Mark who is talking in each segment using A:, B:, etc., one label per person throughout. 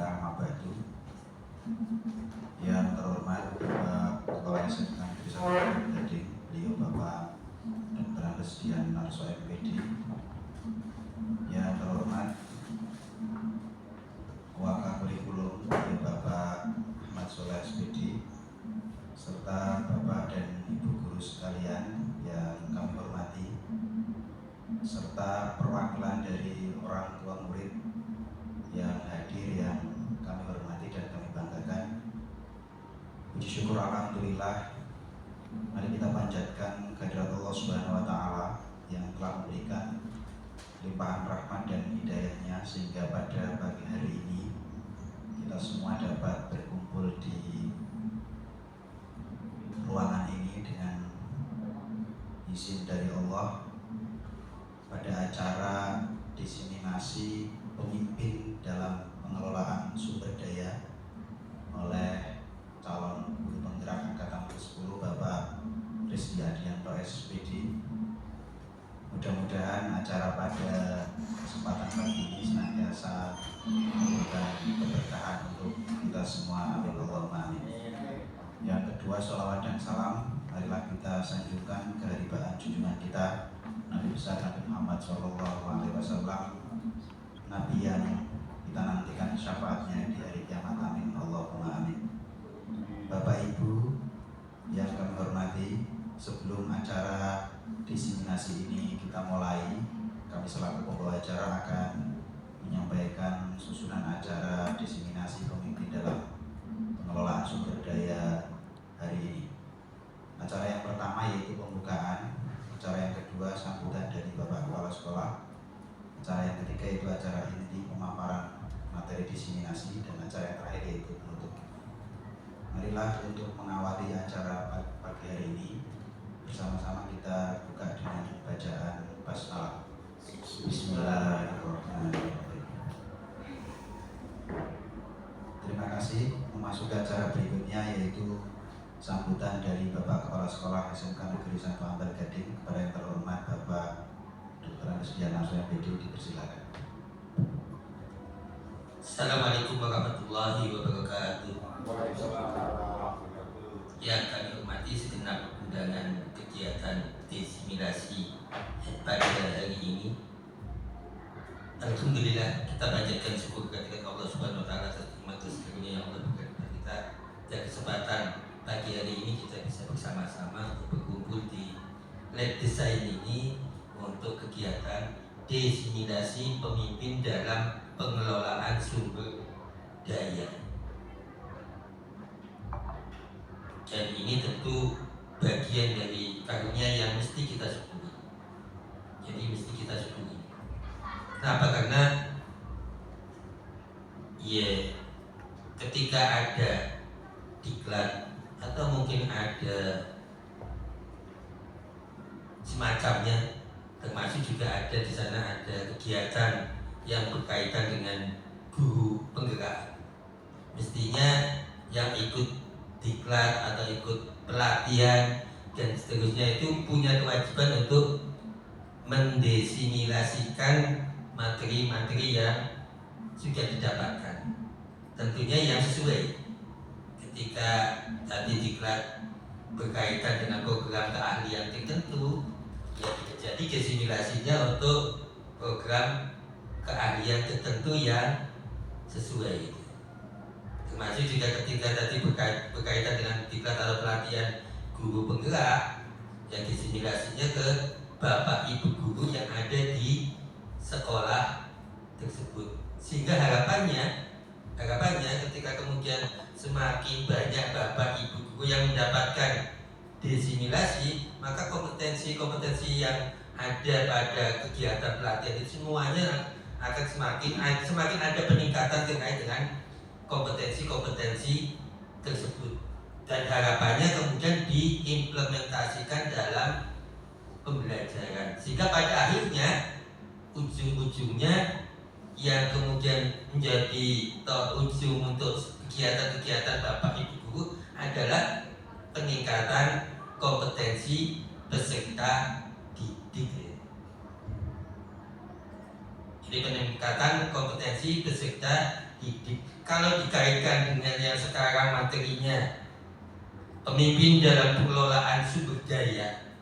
A: Bismillah ma'badu. Yang terhormat Bapak Kepala SMK Negeri 1 Gading, beliau Bapak Dr. Andes Dian Narso MPD. Yang terhormat Wakakurikulum, beliau Bapak Ahmad Soleh SPD, serta Bapak dan Ibu guru sekalian yang kami hormati, serta perwakilan dari orang tua murid yang hadir yang kami hormati dan kami banggakan. Puji syukur alhamdulillah, mari kita panjatkan kehadirat Allah Subhanahu wa taala yang telah memberikan limpahan rahmat dan hidayahnya sehingga pada pagi hari ini kita semua dapat berkumpul di ruangan ini dengan izin dari Allah pada acara diseminasi pemimpin dalam pengelolaan sumber daya oleh calon guru penggerak angkatan ke-10 Bapak Rizky Adianto SPD. Mudah-mudahan acara pada kesempatan kali ini senantiasa memberikan keberkahan untuk kita semua. Amin Allahumma amin. Yang kedua, sholawat dan salam marilah kita sanjungkan kehadiran junjungan kita Nabi besar Nabi Muhammad SAW, Nabi yang kita nantikan syafaatnya di hari kiamat. Amin Allahumma amin. Bapak Ibu yang kami hormati, sebelum acara diseminasi ini kita mulai, kami selaku pembawa acara akan menyampaikan susunan acara diseminasi pemimpin dalam pengelolaan sumber daya hari ini. Acara yang pertama yaitu pembukaan, acara yang kedua sambutan dari Bapak Kepala Sekolah, acara yang ketiga itu acara inti pemaparan materi diseminasi, dan acara yang terakhir yaitu penutup. Marilah untuk mengawali acara pagi hari ini bersama-sama kita buka dengan bacaan basmalah. Bismillahirrahmanirrahim. Terima kasih. Memasuki acara berikutnya yaitu sambutan dari Bapak Kepala Sekolah SMK Negeri 1 Ampel Gading kepada yang terhormat Bapak Dr. Andes Dian Narso MPD, dipersilakan.
B: Assalamualaikum warahmatullahi wabarakatuh. Yang kami hormati segenap undangan kegiatan diseminasi pada hari ini. Alhamdulillah, kita panjatkan syukur kepada Allah Subhanahu wa taala atas nikmat karunia yang Allah berikan kepada kita, dan kesempatan pagi hari ini kita bisa bersama-sama untuk berkumpul di lab desain ini untuk kegiatan diseminasi pemimpin dalam pengelolaan sumber daya. Dan ini tentu bagian dari karunia yang mesti kita syukuri. Jadi mesti kita syukuri. Kenapa? Karena ya ketika ada diklat atau mungkin ada semacamnya, termasuk juga ada di sana ada kegiatan yang berkaitan dengan guru penggerak, mestinya yang ikut diklat atau ikut pelatihan dan seterusnya itu punya kewajiban untuk mendesimilasikan materi-materi yang sudah didapatkan, tentunya yang sesuai. Ketika tadi diklat berkaitan dengan program keahlian tertentu, ya jadi desimilasinya untuk program keahlian tertentu yang sesuai. Termasuk juga ketika tadi berkaitan dengan diklat atau pelatihan guru penggerak, yang disimulasinya ke bapak ibu guru yang ada di sekolah tersebut. Sehingga harapannya ketika kemudian semakin banyak bapak ibu guru yang mendapatkan disimulasi, maka kompetensi yang ada pada kegiatan pelatihan itu semuanya akan semakin ada peningkatan terkait dengan kompetensi tersebut, dan harapannya kemudian diimplementasikan dalam pembelajaran, sehingga pada akhirnya ujung-ujungnya yang kemudian menjadi ujung untuk kegiatan-kegiatan bapak ibu guru adalah peningkatan kompetensi peserta didik. Jadi peningkatan kompetensi peserta didik. Kalau dikaitkan dengan yang sekarang materinya, pemimpin dalam pengelolaan sumber daya.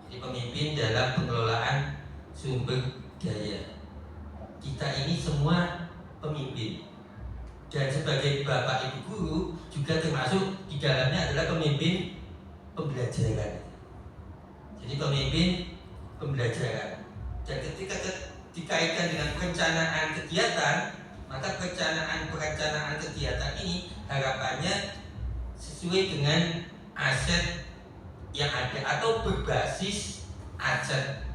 B: Jadi pemimpin dalam pengelolaan sumber daya. Kita ini semua pemimpin. Dan sebagai bapak ibu guru juga termasuk di dalamnya adalah pemimpin pembelajaran. Jadi pemimpin pembelajaran. Dan ketika dikaitkan dengan perencanaan kegiatan, maka perencanaan kegiatan ini harapannya sesuai dengan aset yang ada atau berbasis aset.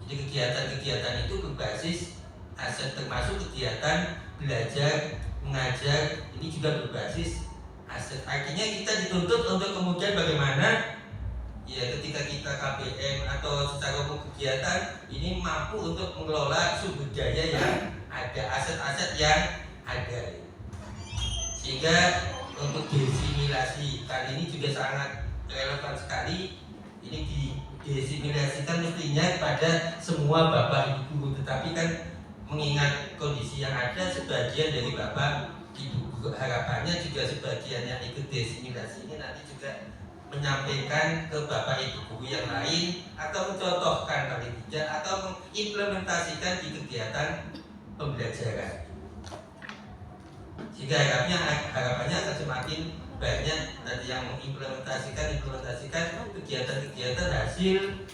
B: Jadi kegiatan-kegiatan itu berbasis aset, termasuk kegiatan belajar mengajar ini juga berbasis aset. Akhirnya kita dituntut untuk kemudian bagaimana ya ketika kita KBM atau secara umum kegiatan ini mampu untuk mengelola sumber daya yang ada, aset-aset yang ada. Sehingga untuk disimilasi kali ini juga sangat relevan sekali. Ini disimilasikan mestinya pada semua bapak ibu guru, tetapi kan mengingat kondisi yang ada, sebagian dari bapak ibu guru harapannya juga sebagian yang ikut disimilasi ini nanti juga menyampaikan ke bapak ibu guru yang lain atau mencontohkan paling tidak atau mengimplementasikan di kegiatan pembelajaran. Sehingga harapannya akan semakin banyak tadi yang mengimplementasikan kegiatan-kegiatan hasil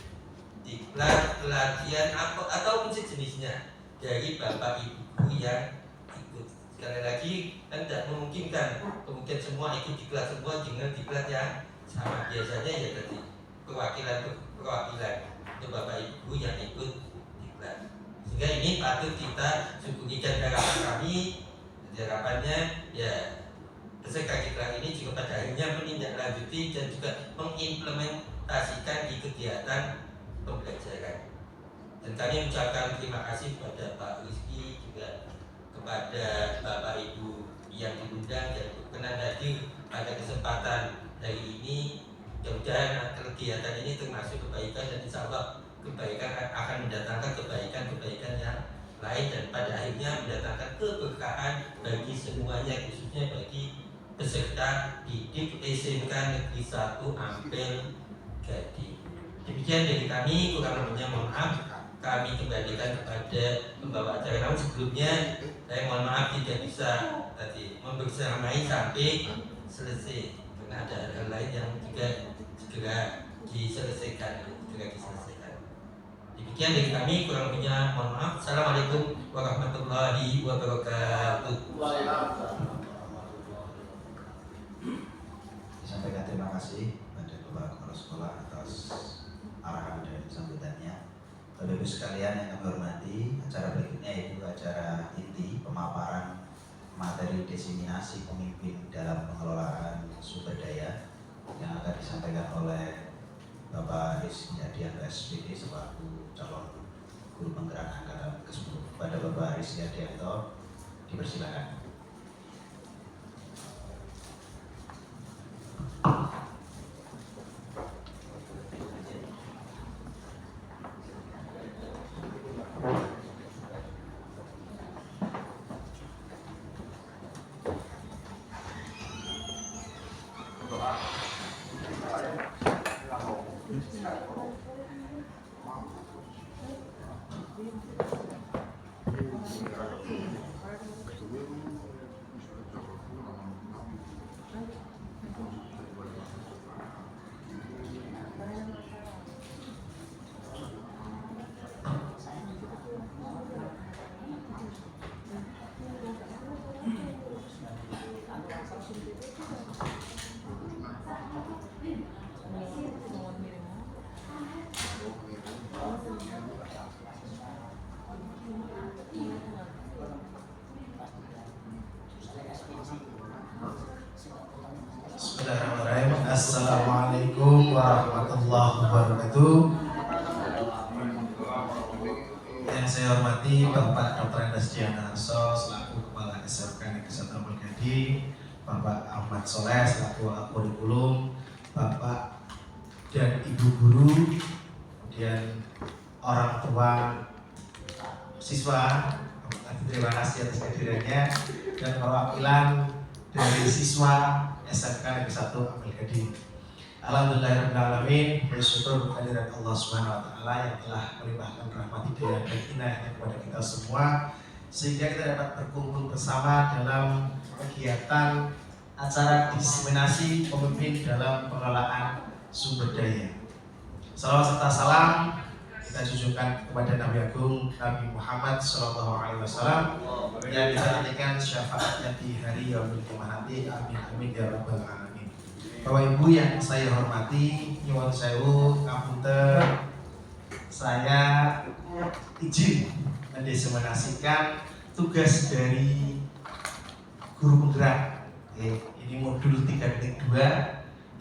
B: diklat, pelatihan atau sejenisnya dari bapak ibu guru yang ikut. Sekali lagi kan tidak memungkinkan kemudian semua ikut diklat semua dengan diklat yang sama. Biasanya ya tadi perwakilan untuk bapak ibu yang ikut diklat. Sehingga ini patut kita syukuri, dan harapan kami, harapannya ya peserta diklat ini juga pada akhirnya menindaklanjuti dan juga mengimplementasikan di kegiatan pembelajaran. Dan kami mengucapkan terima kasih kepada Pak Rizky, juga kepada Bapak Ibu yang diundang dan berkenan hadir pada kesempatan hari ini. Mudah-mudahan kegiatan ini termasuk kebaikan, dan insya Allah kebaikan akan mendatangkan kebaikan-kebaikan yang lain, dan pada akhirnya mendatangkan keberkahan bagi semuanya, khususnya bagi peserta didik SMK Negeri 1 Ampel Gading. Demikian dari kami, kurang lebihnya mohon maaf. Kami kembalikan kepada pembawa acara. Namun sebelumnya saya mohon maaf tidak bisa tadi membersamai sampai selesai, karena ada hal lain yang juga segera diselesaikan. Demikian dari kami, kurang lebihnya mohon maaf. Assalamualaikum warahmatullahi wabarakatuh.
A: Disampaikan terima kasih pada Bapak Kepala Sekolah atas arahan dan sambutannya. Bapak Ibu sekalian yang kami hormati, acara berikutnya yaitu acara inti pemaparan materi diseminasi pemimpin dalam pengelolaan sumber daya yang akan disampaikan oleh Bapak Rizky Hadianto SPD selaku calon guru penggerak angkatan ke-10. Pada Bapak Rizky Hadianto dipersilakan.
C: Bismillahirrahmanirrahim. Assalamualaikum warahmatullahi wabarakatuh. Yang saya hormati Bapak Dr. Andes Dianarso selaku Kepala SMK Negeri 1 Ampel Gading, Bapak Ahmad Soleh selaku kurikulum, Bapak dan Ibu guru, kemudian orang tua siswa, terima kasih atas kehadirannya, dan perwakilan dari siswa SMK Negeri 1 Ampel Gading. Alhamdulillahirrahmanirrahim, bersyukur kehadiran Allah Subhanahu wa Ta'ala yang telah melimpahkan rahmat hidayah dan inayahnya kepada kita semua, sehingga kita dapat berkumpul bersama dalam kegiatan acara diseminasi pemimpin dalam pengelolaan sumber daya. Salawat serta salam kita junjungkan kepada Nabi Agung Nabi Muhammad SAW yang dijadikan syafaatnya di hari yaumil qiyamah nanti. Amin amin ya rabbal alamin. Bapak Ibu yang saya hormati, nyuwun sewu ngapunten, saya izin mendiseminasikan tugas dari guru penggerak. Ini modul 3.2.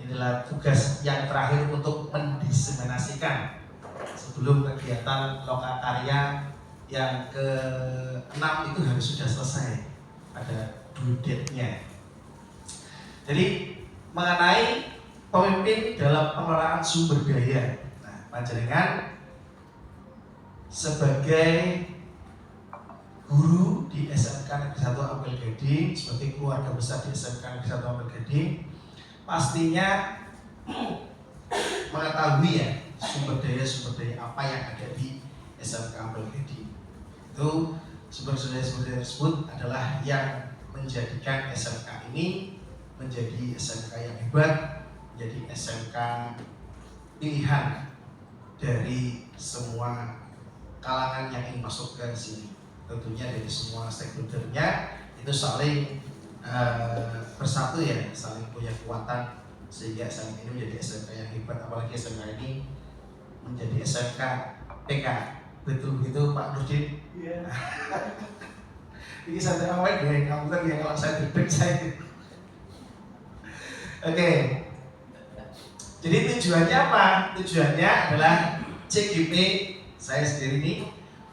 C: Inilah tugas yang terakhir untuk mendiseminasikan sebelum kegiatan lokakarya yang ke-6 itu harus sudah selesai, ada due date-nya. Jadi mengenai pemimpin dalam pengelolaan sumber daya. Nah, panjenengan sebagai guru di SMK Negeri 1 Ampel Gading, sebagai keluarga besar di SMK Negeri 1 Ampel Gading, pastinya mengetahui ya sumber daya apa yang ada di SMK Ampel Gading. Itu sumber daya tersebut adalah yang menjadikan SMK ini menjadi SMK yang hebat, menjadi SMK pilihan dari semua kalangan yang ingin masuk ke sini. Tentunya dari semua stakeholdernya itu saling bersatu ya, saling punya kekuatan, sehingga SMK ini menjadi SMK yang hebat. Apalagi SMK ini menjadi SMK PK. Betul begitu Pak Nurdin? Iya. Ini saya ngomongin dengan komputer ya, kalau saya duduk saya. Oke. Jadi tujuannya apa? Tujuannya adalah CGP saya sendiri ini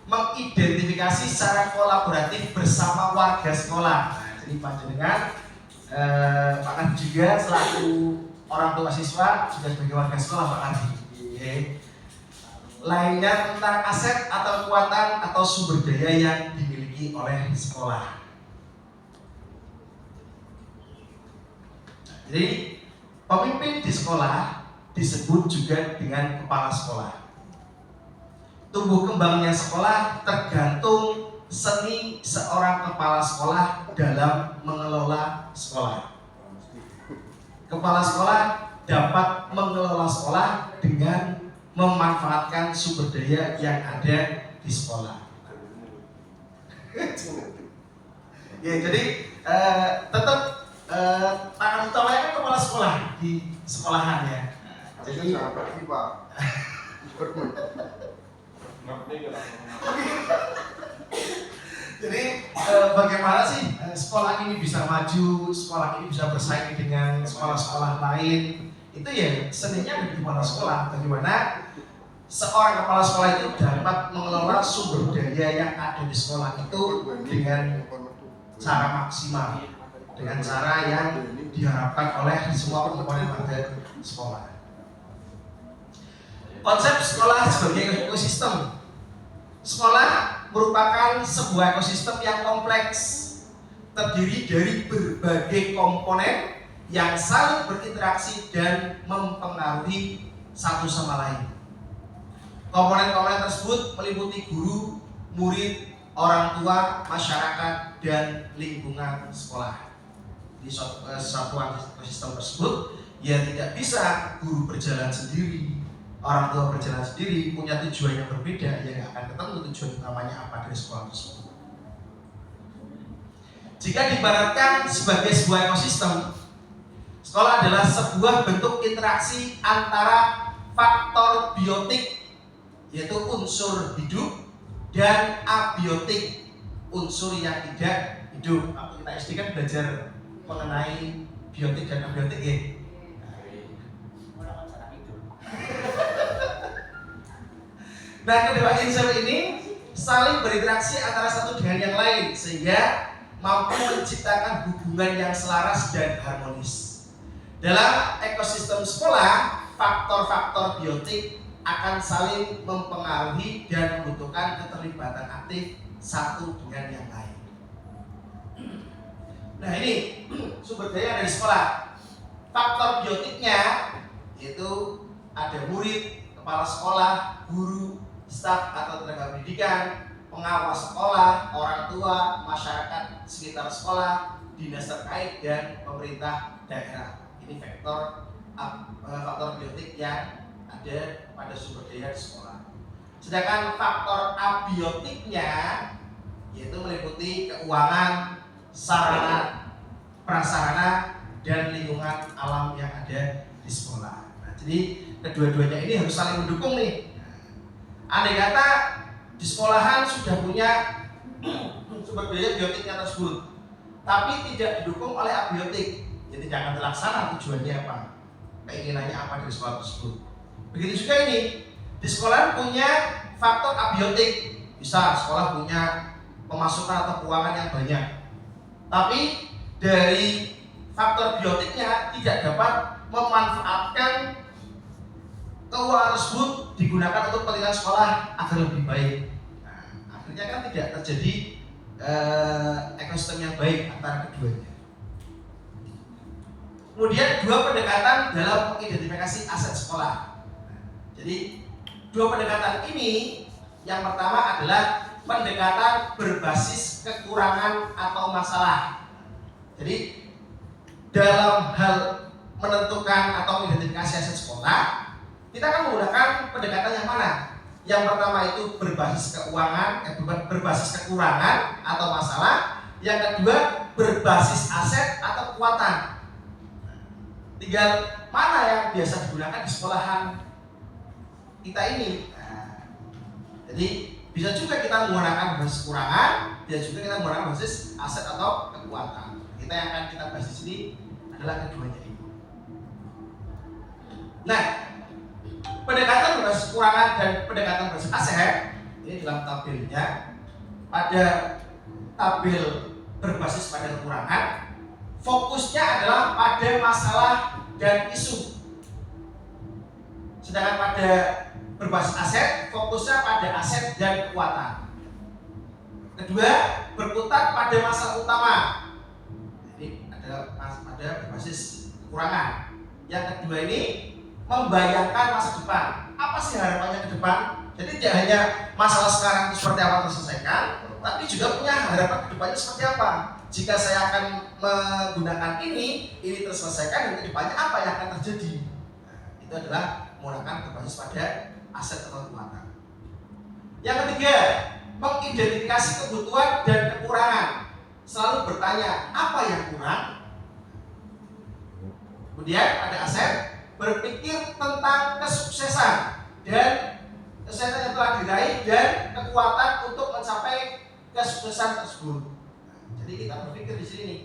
C: mengidentifikasi secara kolaboratif bersama warga sekolah. Nah, jadi panjenengan Pak Adi juga selaku orang tua siswa, juga sebagai warga sekolah Pak Adi. Lainnya tentang aset atau kekuatan atau sumber daya yang dimiliki oleh sekolah. Jadi pemimpin di sekolah disebut juga dengan kepala sekolah. Tumbuh kembangnya sekolah tergantung seni seorang kepala sekolah dalam mengelola sekolah. Kepala sekolah dapat mengelola sekolah dengan memanfaatkan sumber daya yang ada di sekolah. Ya, jadi tetap tangan utamanya kan kepala sekolah di sekolahan ya. Jadi jadi bagaimana sih sekolah ini bisa maju, sekolah ini bisa bersaing dengan sekolah-sekolah lain? Itu ya seninya ada di kepala sekolah. Bagaimana seorang kepala sekolah itu dapat mengelola sumber daya yang ada di sekolah itu dengan cara maksimal, dengan cara yang diharapkan oleh semua komponen pada sekolah. Konsep sekolah sebagai ekosistem. Sekolah merupakan sebuah ekosistem yang kompleks, terdiri dari berbagai komponen yang saling berinteraksi dan mempengaruhi satu sama lain. Komponen-komponen tersebut meliputi guru, murid, orang tua, masyarakat, dan lingkungan sekolah. Di satuan ekosistem tersebut, ya tidak bisa guru berjalan sendiri, orang tua berjalan sendiri, punya tujuan yang berbeda, yang akan ketemu tujuan utamanya apa dari sekolah tersebut. Jika diibaratkan sebagai sebuah ekosistem, sekolah adalah sebuah bentuk interaksi antara faktor biotik, yaitu unsur hidup, dan abiotik, unsur yang tidak hidup. Kita SD kan belajar mengenai biotik dan abiotik ya. Nah, kedua unsur ini saling berinteraksi antara satu dengan yang lain sehingga mampu menciptakan hubungan yang selaras dan harmonis. Dalam ekosistem sekolah, faktor-faktor biotik akan saling mempengaruhi dan membutuhkan keterlibatan aktif satu dengan yang lain. Nah ini sumber daya dari sekolah. Faktor biotiknya yaitu ada murid, kepala sekolah, guru, staf atau tenaga pendidikan, pengawas sekolah, orang tua, masyarakat sekitar sekolah, dinas terkait dan pemerintah daerah. Ini faktor biotik yang ada pada sumber daya di sekolah. Sedangkan faktor abiotiknya yaitu meliputi keuangan, sarana, prasarana, dan lingkungan alam yang ada di sekolah. Nah, jadi kedua-duanya ini harus saling mendukung nih. Andai kata di sekolahan sudah punya sumber daya biotiknya tersebut, tapi tidak didukung oleh abiotik, jadi jangan terlaksana tujuannya apa, keinginannya apa dari sekolah tersebut. Begitu juga ini, di sekolah punya faktor abiotik, bisa sekolah punya pemasukan atau keuangan yang banyak, tapi dari faktor biotiknya tidak dapat memanfaatkan keuangan tersebut digunakan untuk kepentingan sekolah agar lebih baik. Nah, akhirnya kan tidak terjadi ekosistem yang baik antara keduanya. Kemudian dua pendekatan dalam mengidentifikasi aset sekolah. Jadi dua pendekatan ini, yang pertama adalah pendekatan berbasis kekurangan atau masalah. Jadi dalam hal menentukan atau mengidentifikasi aset sekolah, kita akan menggunakan pendekatan yang mana? Yang pertama itu berbasis keuangan, berbasis kekurangan atau masalah. Yang kedua berbasis aset atau kekuatan. Tinggal mana yang biasa digunakan di sekolahan kita ini. Nah, jadi bisa juga kita menggunakan basis kekurangan, bisa juga kita menggunakan basis aset atau kekuatan. Kita yang akan kita bahas di sini adalah keduanya ini. Nah, pendekatan berbasis kekurangan dan pendekatan berbasis aset ini dalam tabelnya. Pada tabel berbasis pada kekurangan, fokusnya adalah pada masalah dan isu. Sedangkan pada berbasis aset, fokusnya pada aset dan kekuatan. Kedua, berkutat pada masalah utama. Jadi adalah pada berbasis kekurangan. Yang kedua ini membayangkan masa depan. Apa sih harapannya ke depan? Jadi tidak hanya masalah sekarang itu seperti apa terselesaikan, tapi juga punya harapan ke depannya seperti apa. Jika saya akan menggunakan ini terselesaikan, dan ke depannya apa yang akan terjadi. Nah, itu adalah menggunakan berbasis pada aset atau kekuatan. Yang ketiga, mengidentifikasi kebutuhan dan kekurangan. Selalu bertanya, apa yang kurang? Kemudian ada aset, berpikir tentang kesuksesan dan kesuksesan yang telah diraih dan kekuatan untuk mencapai kesuksesan tersebut. Jadi kita berpikir di sini nih,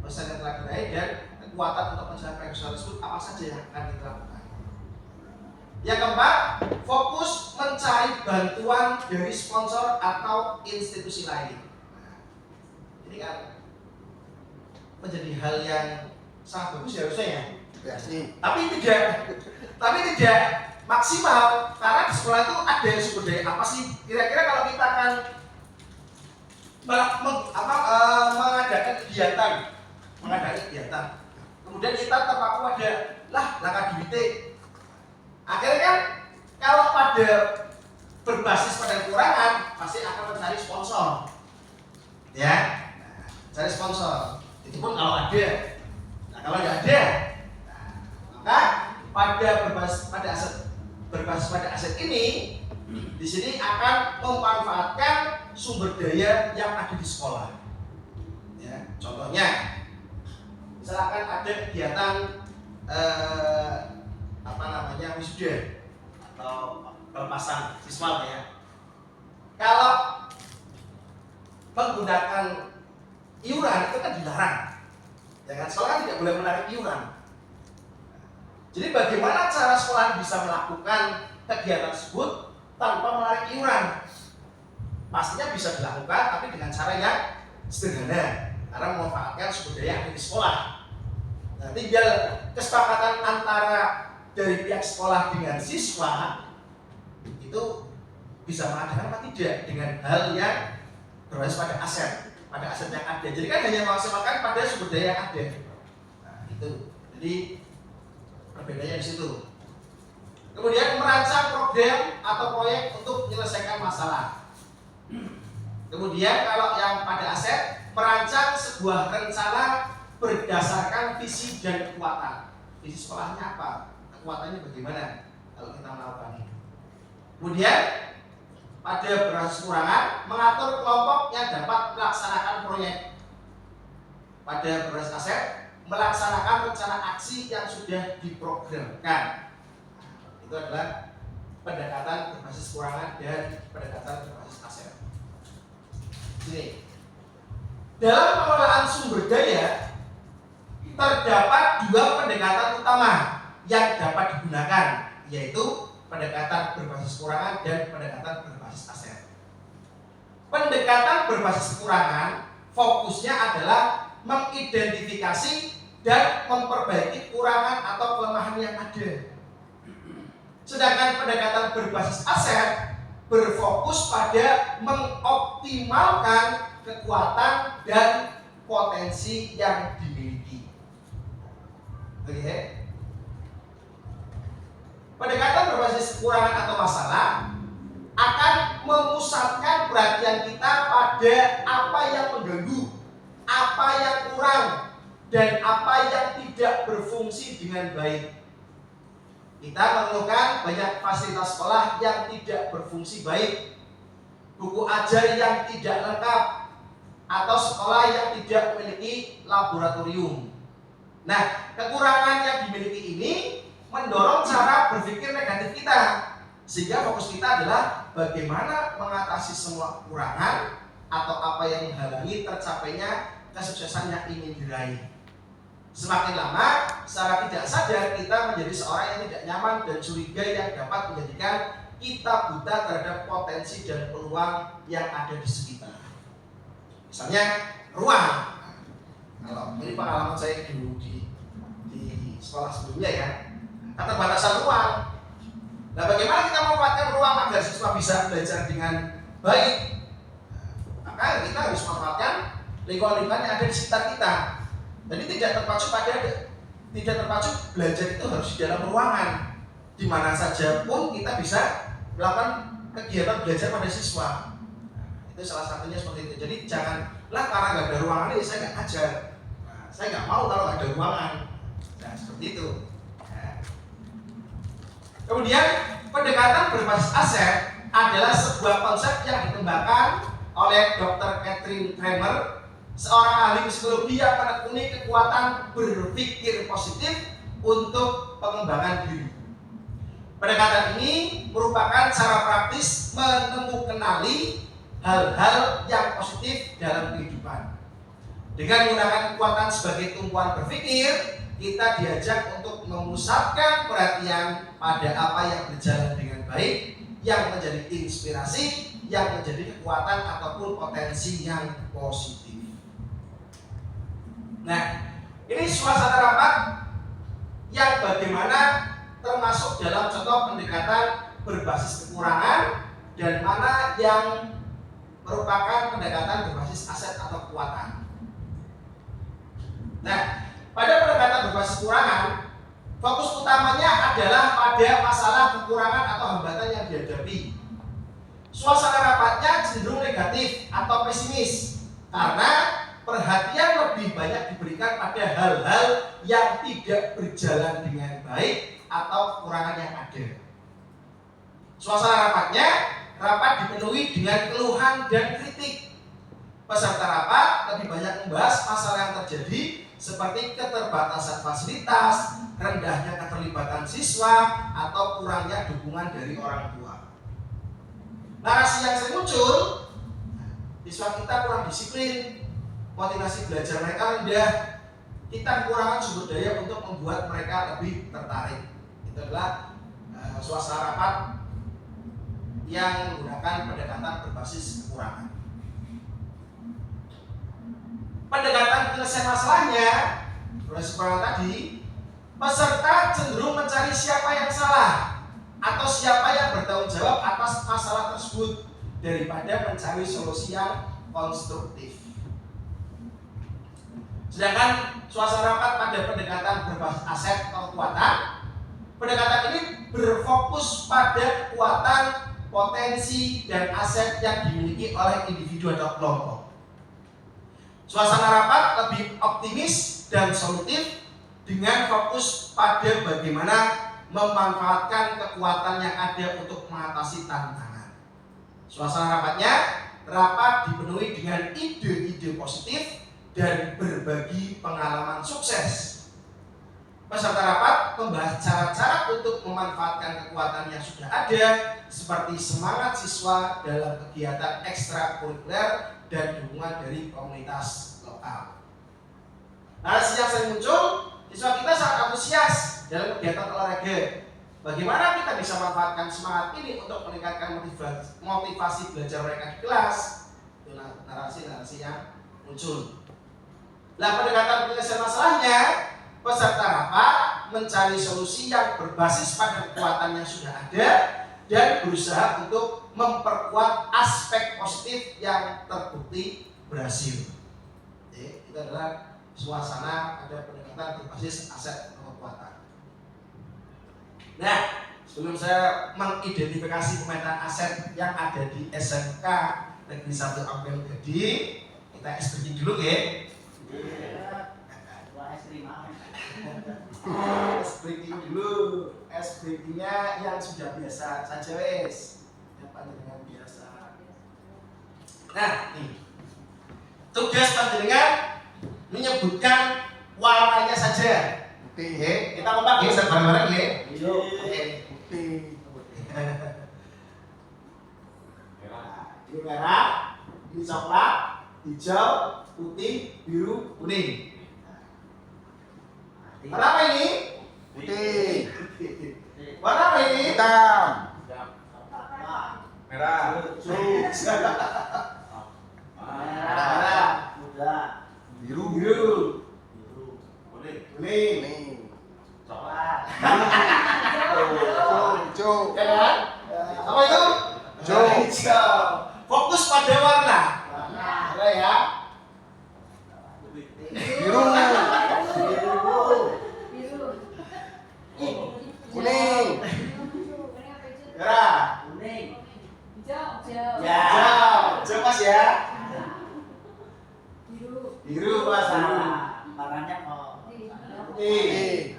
C: kesuksesan yang telah diraih dan kekuatan untuk mencapai kesuksesan tersebut apa saja yang akan kita lakukan. Yang keempat, fokus mencari bantuan dari sponsor atau institusi lain. Ini kan menjadi hal yang sangat bagus ya harusnya ya.
D: Ya sih.
C: Tapi tidak maksimal karena di sekolah itu ada sumber daya apa sih? Kira-kira kalau kita akan mengadakan kegiatan, kemudian kita terpaku ada langkah duitnya. Akhirnya kan kalau pada berbasis pada kekurangan pasti akan mencari sponsor, ya, cari sponsor. Itu pun kalau ada. Nah kalau nggak ada, maka pada berbasis pada aset ini di sini akan memanfaatkan sumber daya yang ada di sekolah. Ya, contohnya, misalkan ada kegiatan wisuda atau pelepasan siswa ya. Kalau menggunakan iuran itu kan dilarang. Ya kan, sekolah kan tidak boleh menarik iuran. Jadi bagaimana cara sekolah bisa melakukan kegiatan tersebut tanpa menarik iuran? Pastinya bisa dilakukan, tapi dengan cara yang sederhana, karena memanfaatkan sumber daya yang ada di sekolah. Nah, tinggal kesepakatan antara dari pihak sekolah dengan siswa itu bisa mengadakan apa tidak dengan hal yang berbasis pada aset yang ada. Jadi kan hanya memaksimalkan pada sumber daya yang ada. Nah, itu. Jadi perbedaannya di situ. Kemudian merancang program atau proyek untuk menyelesaikan masalah. Kemudian kalau yang pada aset, merancang sebuah rencana berdasarkan visi dan kekuatan. Visi sekolahnya apa? Kekuatannya bagaimana kalau kita melakukan ini. Kemudian pada berbasis kekurangan, mengatur kelompok yang dapat melaksanakan proyek. Pada berbasis aset, melaksanakan rencana aksi yang sudah diprogramkan. Itu adalah pendekatan berbasis kekurangan dan pendekatan berbasis aset. Jadi, dalam pengelolaan sumber daya terdapat dua pendekatan utama yang dapat digunakan, yaitu pendekatan berbasis kekurangan dan pendekatan berbasis aset. Pendekatan berbasis kekurangan fokusnya adalah mengidentifikasi dan memperbaiki kekurangan atau kelemahan yang ada. Sedangkan pendekatan berbasis aset berfokus pada mengoptimalkan kekuatan dan potensi yang dimiliki. Oke. Pendekatan berbasis kekurangan atau masalah akan memusatkan perhatian kita pada apa yang mengganggu, apa yang kurang, dan apa yang tidak berfungsi dengan baik. Kita mengeluhkan banyak fasilitas sekolah yang tidak berfungsi baik, buku ajar yang tidak lengkap, atau sekolah yang tidak memiliki laboratorium. Nah, kekurangan yang dimiliki ini mendorong cara berpikir negatif kita, sehingga fokus kita adalah bagaimana mengatasi semua kekurangan atau apa yang menghalangi tercapainya kesuksesan yang ingin diraih. Semakin lama, secara tidak sadar kita menjadi seorang yang tidak nyaman dan curiga yang dapat menjadikan kita buta terhadap potensi dan peluang yang ada di sekitar. Misalnya ruang. Kalau ini pengalaman saya dulu di sekolah sebelumnya ya, keterbatasan ruang. Nah, bagaimana kita memanfaatkan ruang agar siswa bisa belajar dengan baik? Maka kita harus memanfaatkan lingkungan-lingkungan yang ada di sekitar kita. Jadi tidak terpacu belajar itu harus di dalam ruangan. Di mana saja pun kita bisa melakukan kegiatan belajar pada siswa. Itu salah satunya seperti itu. Jadi janganlah karena nggak ada ruangan ini saya nggak ajar. Nah, saya nggak mau kalau nggak ada ruangan. Nah, seperti itu. Nah. Kemudian pendekatan berbasis aset adalah sebuah konsep yang dikembangkan oleh Dr. Catherine Kramer, seorang ahli psikologi yang menekuni kekuatan berpikir positif untuk pengembangan diri. Pendekatan ini merupakan cara praktis menemukanali hal-hal yang positif dalam kehidupan. Dengan menggunakan kekuatan sebagai tumpuan berpikir, kita diajak untuk memusatkan perhatian pada apa yang berjalan dengan baik, yang menjadi inspirasi, yang menjadi kekuatan ataupun potensi yang positif. Nah, ini suasana rapat yang bagaimana termasuk dalam contoh pendekatan berbasis kekurangan dan mana yang merupakan pendekatan berbasis aset atau kekuatan. Nah, pada pendekatan berbasis kekurangan, fokus utamanya adalah pada masalah kekurangan atau hambatan yang dihadapi. Suasana rapatnya cenderung negatif atau pesimis karena perhatian lebih banyak diberikan pada hal-hal yang tidak berjalan dengan baik atau kekurangan yang ada. Suasana rapat dipenuhi dengan keluhan dan kritik. Peserta rapat lebih banyak membahas masalah yang terjadi seperti keterbatasan fasilitas, rendahnya keterlibatan siswa, atau kurangnya dukungan dari orang tua. Narasi yang sering muncul, siswa kita kurang disiplin, motivasi belajar mereka rendah, kita kekurangan sumber daya untuk membuat mereka lebih tertarik. Itu adalah suasana rapat yang menggunakan pendekatan berbasis kekurangan. Pendekatan penyelesaian masalahnya, berbasis kekurangan tadi, peserta cenderung mencari siapa yang salah atau siapa yang bertanggung jawab atas masalah tersebut daripada mencari solusi yang konstruktif. Sedangkan suasana rapat pada pendekatan berbasis aset atau kekuatan, pendekatan ini berfokus pada kekuatan, potensi, dan aset yang dimiliki oleh individu atau kelompok. Suasana rapat lebih optimis dan solutif dengan fokus pada bagaimana memanfaatkan kekuatan yang ada untuk mengatasi tantangan. Suasana rapatnya rapat dipenuhi dengan ide-ide positif dan berbagi pengalaman sukses. Peserta rapat membahas cara-cara untuk memanfaatkan kekuatan yang sudah ada, seperti semangat siswa dalam kegiatan ekstrakurikuler dan dukungan dari komunitas lokal. Narasi yang sering muncul, siswa kita sangat antusias dalam kegiatan olahraga. Bagaimana kita bisa manfaatkan semangat ini untuk meningkatkan motivasi belajar mereka di kelas? Itu narasi-narasi yang muncul. Nah, pendekatan penyelesaian masalahnya, peserta rapat mencari solusi yang berbasis pada kekuatan yang sudah ada dan berusaha untuk memperkuat aspek positif yang terbukti berhasil. Jadi, itu adalah suasana ada pendekatan berbasis aset atau kekuatan. Nah, sebelum saya mengidentifikasi pemetaan aset yang ada di SMK Negeri 1 Ampel Gading, kita explain dulu ya. Breaking dulu, breakingnya yang sudah biasa saja wes, yang panjenengan biasa. Nah, nih tugas panjenengan menyebutkan warnanya saja. Oke, kita kompak ya, bareng-bareng ya. Oke, putih. Ini merah, ini coklat, hijau, putih, biru, kuning. Warna apa ini?
D: Putih.
C: Warna apa ini?
D: Hitam.
E: Merah.
C: Merah.
D: Biru.
C: Biru.
E: Kuning.
C: Kuning.
E: Coklat.
D: Hijau.
C: Ya kan? Apa itu?
D: Hijau.
C: Hijau. Fokus pada warna. Ada ya?
D: Biru. Kuning.
C: Merah.
F: Hijau.
C: Hijau mas ya. Biru mas.
E: Warnanya
C: Putih.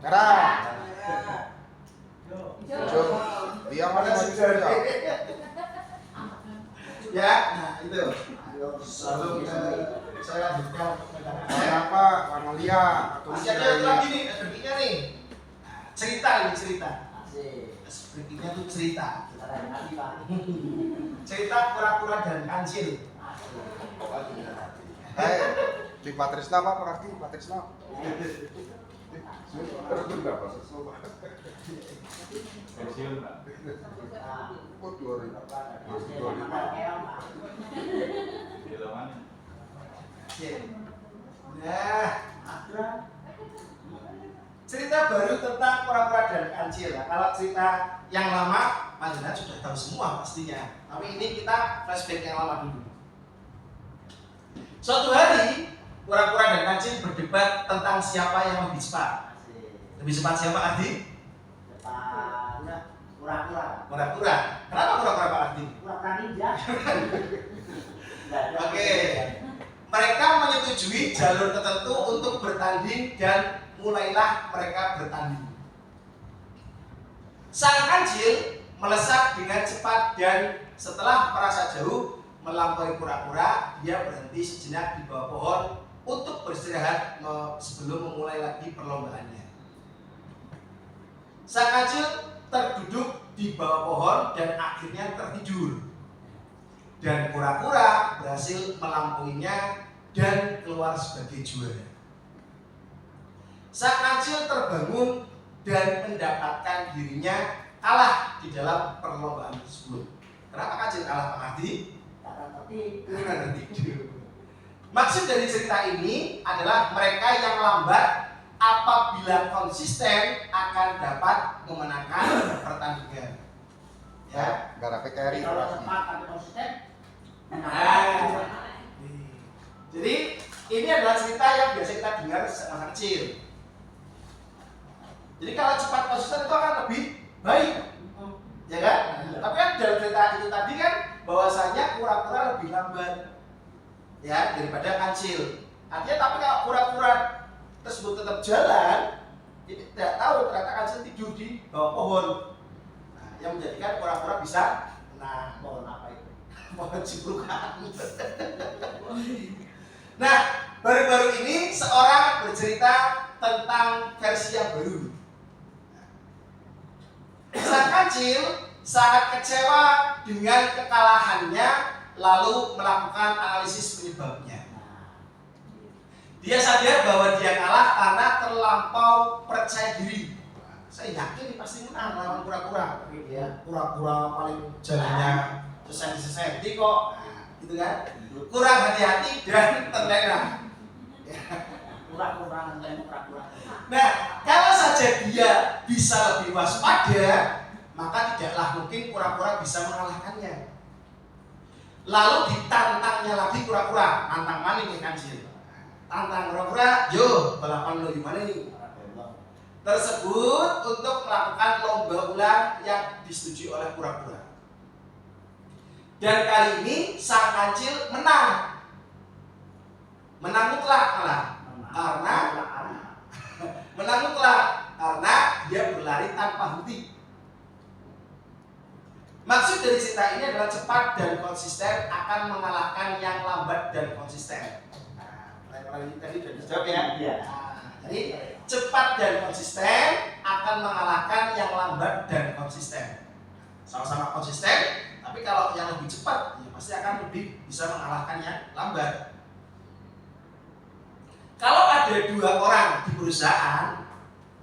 D: Merah.
F: Hijau.
D: Hijau. Biar mana
C: Mana
D: hijau ya?
C: Ya, nah itu. Lalu saya lanjutkan.
D: Warna apa? Warna liar atau
C: Masih ada yang lagi nih, breakingnya nih. Cerita ini cerita. Breakingnya tuh cerita. Cerita kura-kura dan kancil.
D: Di Patrisna apa berarti? Patrisna.
E: pensiun Pak.
D: Oh, 2000.
E: Film mana?
C: Nah, cerita baru tentang kura-kura dan kancil. Nah, kalau cerita yang lama, panjenengan sudah tahu semua pastinya. Tapi ini kita flashback yang lama dulu. Suatu hari, kura-kura dan kancil berdebat tentang siapa yang lebih cepat. Lebih cepat siapa, Ardi? Kura-kura. Kenapa kura-kura, Pak Ardi? Oke. Mereka menyetujui jalur tertentu untuk bertanding dan mulailah mereka bertanding. Sang kancil melesat dengan cepat dan setelah merasa jauh melampaui kura-kura, dia berhenti sejenak di bawah pohon untuk beristirahat sebelum memulai lagi perlombaannya. Sang kancil terduduk di bawah pohon dan akhirnya tertidur. Dan kura-kura berhasil melampauinya dan keluar sebagai juara. Sang kancil terbangun dan mendapatkan dirinya kalah di dalam perlombaan tersebut. Kenapa kancil kalah, Pak Ardi? Karena tidur. Maksud dari cerita ini adalah mereka yang lambat apabila konsisten akan dapat memenangkan pertandingan. Ya,
D: Gara PKRI berarti.
C: Nah, jadi ini adalah cerita yang biasa kita dengar masa kecil. Jadi kalau cepat konsisten itu akan lebih baik, ya kan? Tapi kan dalam cerita itu tadi kan bahwasanya kura-kura lebih lambat, ya daripada kancil. Artinya tapi kalau kura-kura tersebut tetap jalan, ini tidak tahu ternyata kancil tidur di bawah pohon. Nah, yang menjadikan kura-kura bisa pohon apa itu? Pohon ciprukan. Nah, baru-baru ini seorang bercerita tentang versi yang baru. Sang kancil sangat kecewa dengan kekalahannya, lalu melakukan analisis penyebabnya. Dia sadar bahwa dia kalah karena terlampau percaya diri. Saya yakin ini pasti menang lawan kura-kura. Kura-kura paling jalannya sesenti kok, gitu kan? Kurang hati-hati dan terlena.
E: Kurang-kurang
C: Nah, kalau saja dia bisa lebih waspada, maka tidaklah mungkin kura-kura bisa mengalahkannya. Lalu ditantangnya lagi kura-kura, tantang maling ya kancil. Tantang kura-kura, yo balapan lo gimana nih? Tersebut untuk melakukan lomba ulang yang disetujui oleh kura-kura. Dan kali ini sang kancil menang. Menang mutlak malah. Karena dia berlari tanpa henti. Maksud dari cerita ini adalah cepat dan konsisten akan mengalahkan yang lambat dan konsisten. Nah, tadi sudah dijawab ya. Nah, jadi cepat dan konsisten akan mengalahkan yang lambat dan konsisten. Sama-sama konsisten, tapi kalau yang lebih cepat, ya pasti akan lebih bisa mengalahkan yang lambat. Kalau ada dua orang di perusahaan,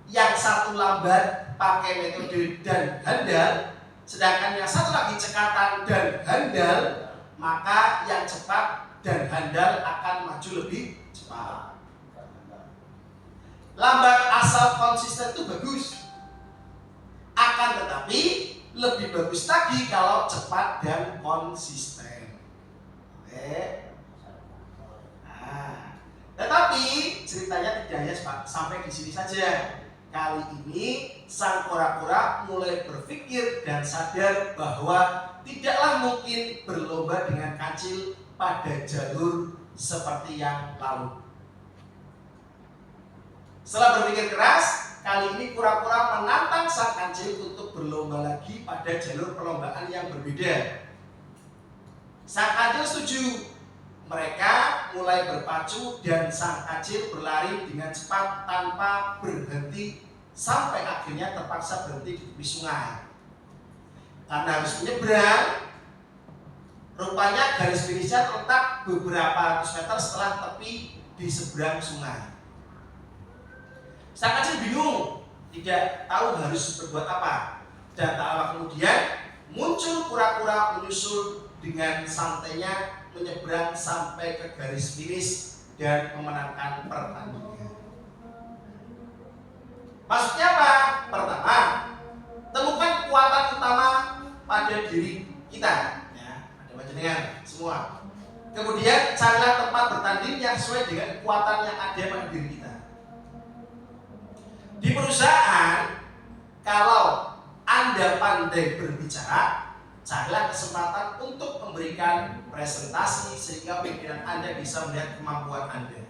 C: yang satu lambat pakai metode dan handal, sedangkan yang satu lagi cekatan dan handal, maka yang cepat dan handal akan maju lebih cepat. Lambat asal konsisten itu bagus, akan tetapi lebih bagus lagi kalau cepat dan konsisten. Oke. Nah, tetapi ceritanya tidak hanya sampai di sini saja. Kali ini sang kura-kura mulai berpikir dan sadar bahwa tidaklah mungkin berlomba dengan kancil pada jalur seperti yang lalu. Setelah berpikir keras, kali ini kura-kura menantang sang kancil untuk berlomba lagi pada jalur perlombaan yang berbeda. Sang kancil setuju. Mereka mulai berpacu dan sang kancil berlari dengan cepat tanpa berhenti sampai akhirnya terpaksa berhenti di tepi sungai. Karena harus menyeberang, rupanya garis finishnya terletak beberapa ratus meter setelah tepi di seberang sungai. Sang kancil bingung, tidak tahu harus berbuat apa. Dan tak lama kemudian muncul kura-kura menyusul dengan santainya menyeberang sampai ke garis finish dan memenangkan pertandingan. Maksudnya apa? Pertama, temukan kekuatan utama pada diri kita, ya, ada panjenengan semua. Kemudian carilah tempat bertanding yang sesuai dengan kekuatan yang ada pada diri kita. Di perusahaan, kalau Anda pandai berbicara, carilah kesempatan untuk memberikan presentasi sehingga pimpinan Anda bisa melihat kemampuan Anda.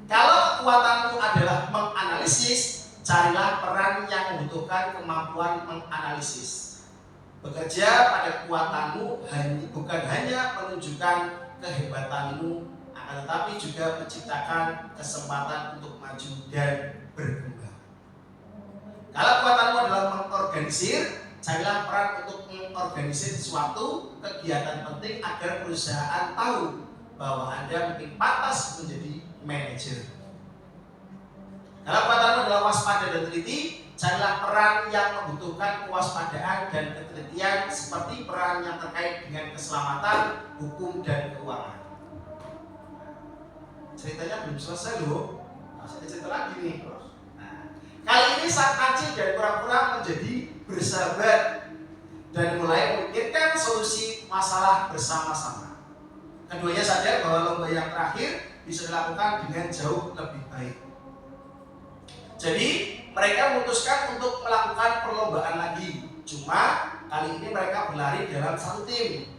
C: Kalau kekuatanmu adalah menganalisis, carilah peran yang membutuhkan kemampuan menganalisis. Bekerja pada kekuatanmu bukan hanya menunjukkan kehebatanmu, akan tetapi juga menciptakan kesempatan untuk maju dan berkembang. Kalau kekuatanmu adalah mengorganisir, carilah peran untuk mengorganisir sesuatu kegiatan penting agar perusahaan tahu bahwa Anda mungkin pantas menjadi manajer. Kalau kekuatanmu adalah waspada dan teliti, carilah peran yang membutuhkan kewaspadaan dan ketelitian seperti peran yang terkait dengan keselamatan, hukum, dan keuangan. Ceritanya belum selesai loh, masih ada cerita lagi nih. Nah, kali ini sang kancil dan kura-kura menjadi bersahabat dan mulai memikirkan solusi masalah bersama-sama. Keduanya sadar bahwa lomba yang terakhir bisa dilakukan dengan jauh lebih baik. Jadi mereka memutuskan untuk melakukan perlombaan lagi. Cuma kali ini mereka berlari dalam satu tim.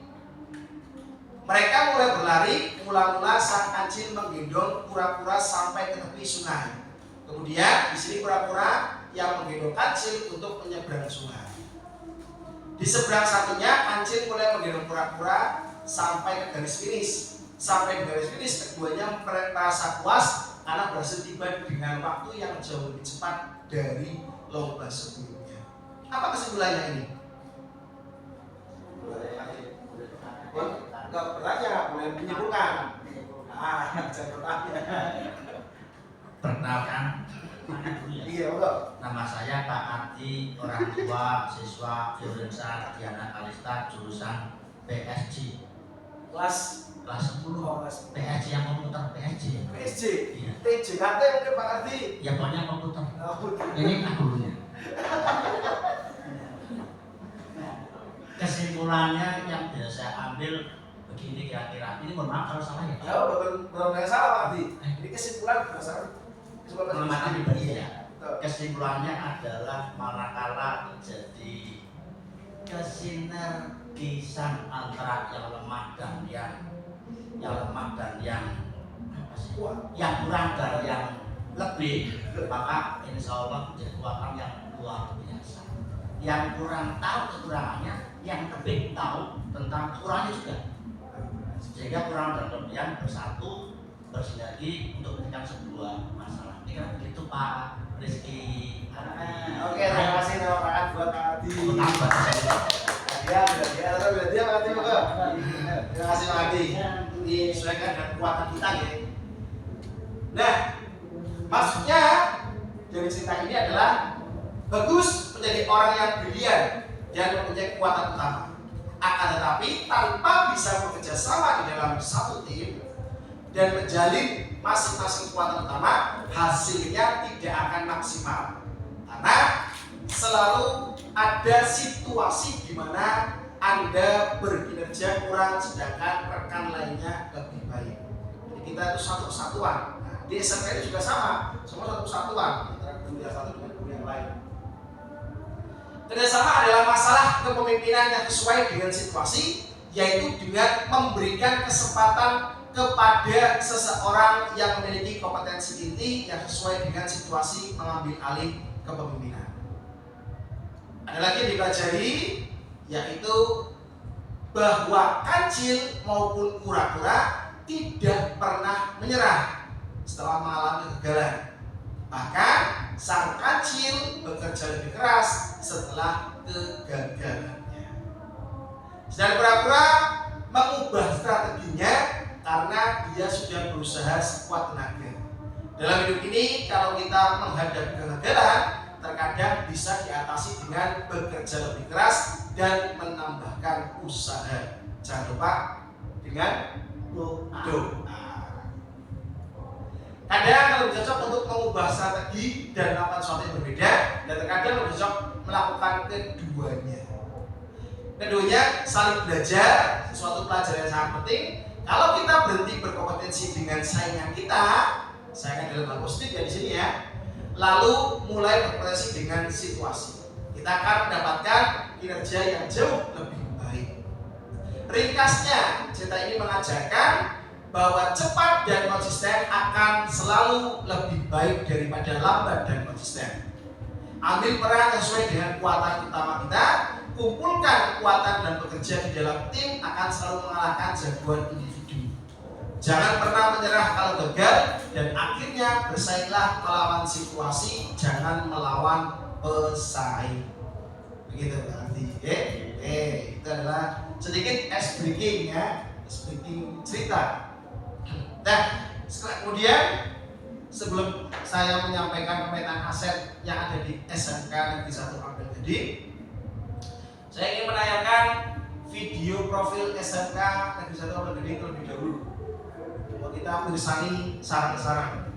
C: Mereka mulai berlari, mula-mula sang kancil menggendong kura-kura sampai ke tepi sungai. Kemudian di sini kura-kura yang menggendong kancil untuk menyeberang sungai. Di seberang satunya kancil mulai menggendong kura-kura sampai ke garis finish. Sampai ke garis finish keduanya merasa puas karena berhasil tiba dengan waktu yang jauh lebih cepat dari lomba sebelumnya. Apa kesimpulannya ini? Enggak bertanya, boleh menyimpulkan. Jangan bertanya.
F: Perkenalkan,
C: Iya, betul.
F: nama saya Pak Ardi, orang tua siswa Fiorenza Diana Kalista jurusan PSG
C: Kelas
F: kelas 10. PSG yang komputer PSG.
C: PSG,
F: Iya.
C: TJKT mungkin Pak Ardi.
F: Ya pokoknya komputer.
C: Oh,
F: Ini gurunya. Kesimpulannya yang bisa saya ambil begini kira-kira. Ini mohon maaf kalau salah ya.
C: ya belum yang salah Pak Ardi. Ini kesimpulan berdasarkan kesimpulan
F: Pengamatan pribadi ya.
C: Betul.
F: Kesimpulannya adalah manakala terjadi kesinergisan antara yang lemah dan yang apa sih? Yang kurang dan yang lebih, maka insya Allah menjadi kekuatan yang luar biasa. Yang kurang tahu kekurangannya, yang lebih tahu tentang kekurangannya juga, sehingga kurang dan kelebihan bersatu bersinergi untuk menyelesaikan sebuah masalah. Ini kan begitu Pak Rizky.
C: Oke, terima kasih terima kasih buat Pak Ardi. Ya, dia Pak Ardi juga. Terima kasih Pak Ardi. Disesuaikan dengan kekuatan kita ya. Nah, maksudnya dari cerita ini adalah bagus menjadi orang yang brilian dan mempunyai kekuatan utama. Akan tetapi tanpa bisa bekerja sama di dalam satu tim dan menjalin masing-masing kekuatan utama, hasilnya tidak akan maksimal. Karena selalu ada situasi di mana Anda berkinerja kurang sedangkan rekan lainnya lebih baik. Jadi kita itu satu kesatuan. Nah, di SMK ini juga sama, semua satu kesatuan antara guru yang satu dengan guru yang lain. Kerjasama adalah masalah kepemimpinan yang sesuai dengan situasi, yaitu dengan memberikan kesempatan kepada seseorang yang memiliki kompetensi inti yang sesuai dengan situasi mengambil alih kepemimpinan. Ada lagi yang dipelajari, yaitu bahwa kancil maupun kura-kura tidak pernah menyerah setelah mengalami kegagalan. Bahkan sang kancil bekerja lebih keras setelah kegagalannya. Sedang kura-kura mengubah strateginya karena dia sudah berusaha sekuat tenaga. Dalam hidup ini, kalau kita menghadapi kegagalan, terkadang bisa diatasi dengan bekerja lebih keras dan menambahkan usaha. Jangan lupa dengan doa. Kadang lebih cocok untuk mengubah strategi dan melakukan sesuatu yang berbeda, dan terkadang lebih cocok melakukan keduanya. Keduanya saling belajar, sesuatu pelajaran yang sangat penting. Kalau kita berhenti berkompetensi dengan saingan kita, saingan dalam hal positif ya di sini ya, lalu mulai berkompetensi dengan situasi, kita akan mendapatkan kinerja yang jauh lebih baik. Ringkasnya, cerita ini mengajarkan bahwa cepat dan konsisten akan selalu lebih baik daripada lambat dan konsisten. Ambil peran sesuai dengan kekuatan utama kita, kumpulkan kekuatan dan bekerja di dalam tim akan selalu mengalahkan jagoan individu. Jangan pernah menyerah kalau gagal, dan akhirnya bersainglah melawan situasi, jangan melawan pesaing. Begitu berarti. Itu adalah sedikit ice breaking ya, ice breaking cerita. Nah, kemudian sebelum saya menyampaikan pemetaan aset yang ada di SMK Negeri 1 Ampel Gading, saya ingin menayangkan video profil SMK Negeri 1 Ampel Gading terlebih dahulu. Bahwa kita merisani sarang-sarang.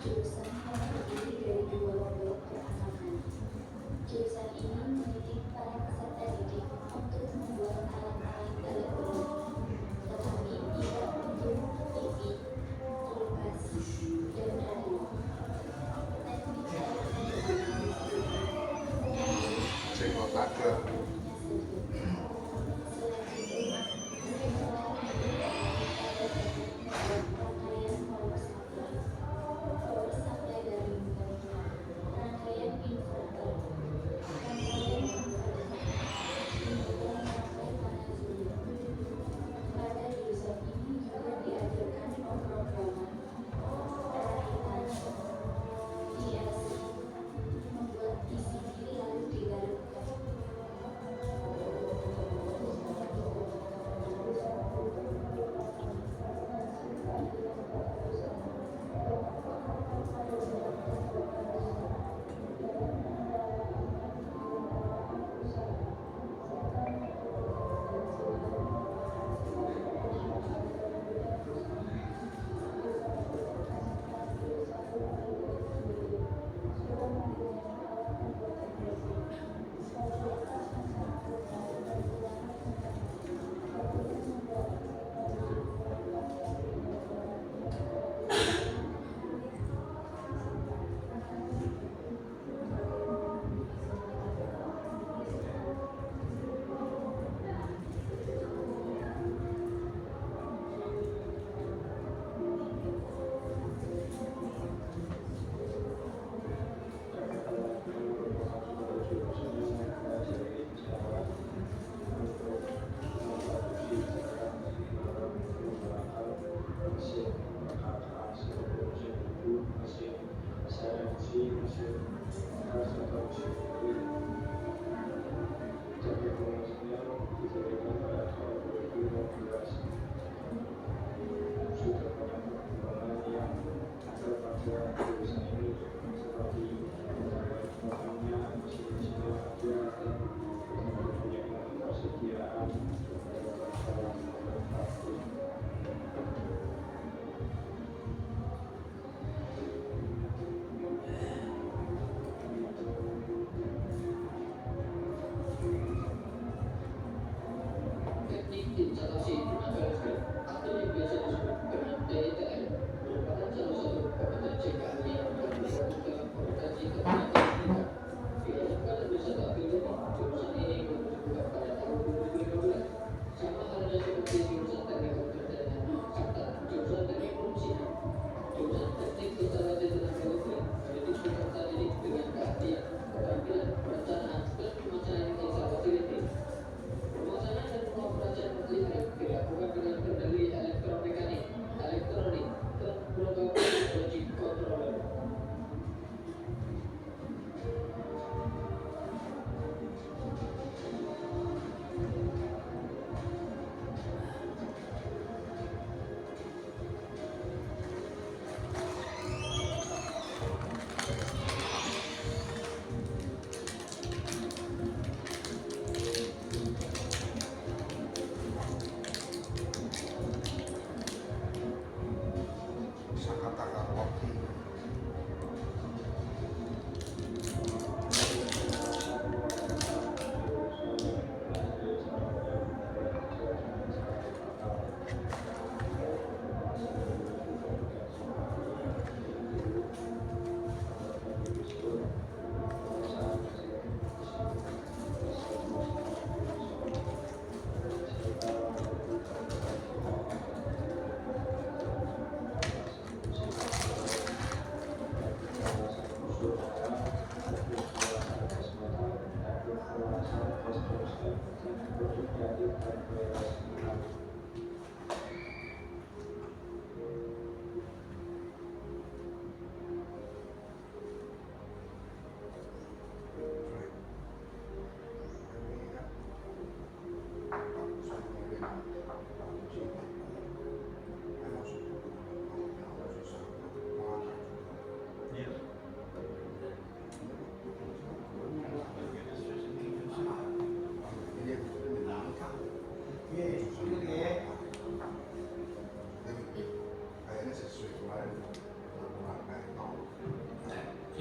G: Jurusan yang terdiri dari 2 kelompok peranakan. Jurusan ini mendidik para peserta didik untuk membuat alat-alat elektronik, tetapi tidak untuk TV, kulkas, dan radio.
D: Cekot ada.
G: Rangkaian power supply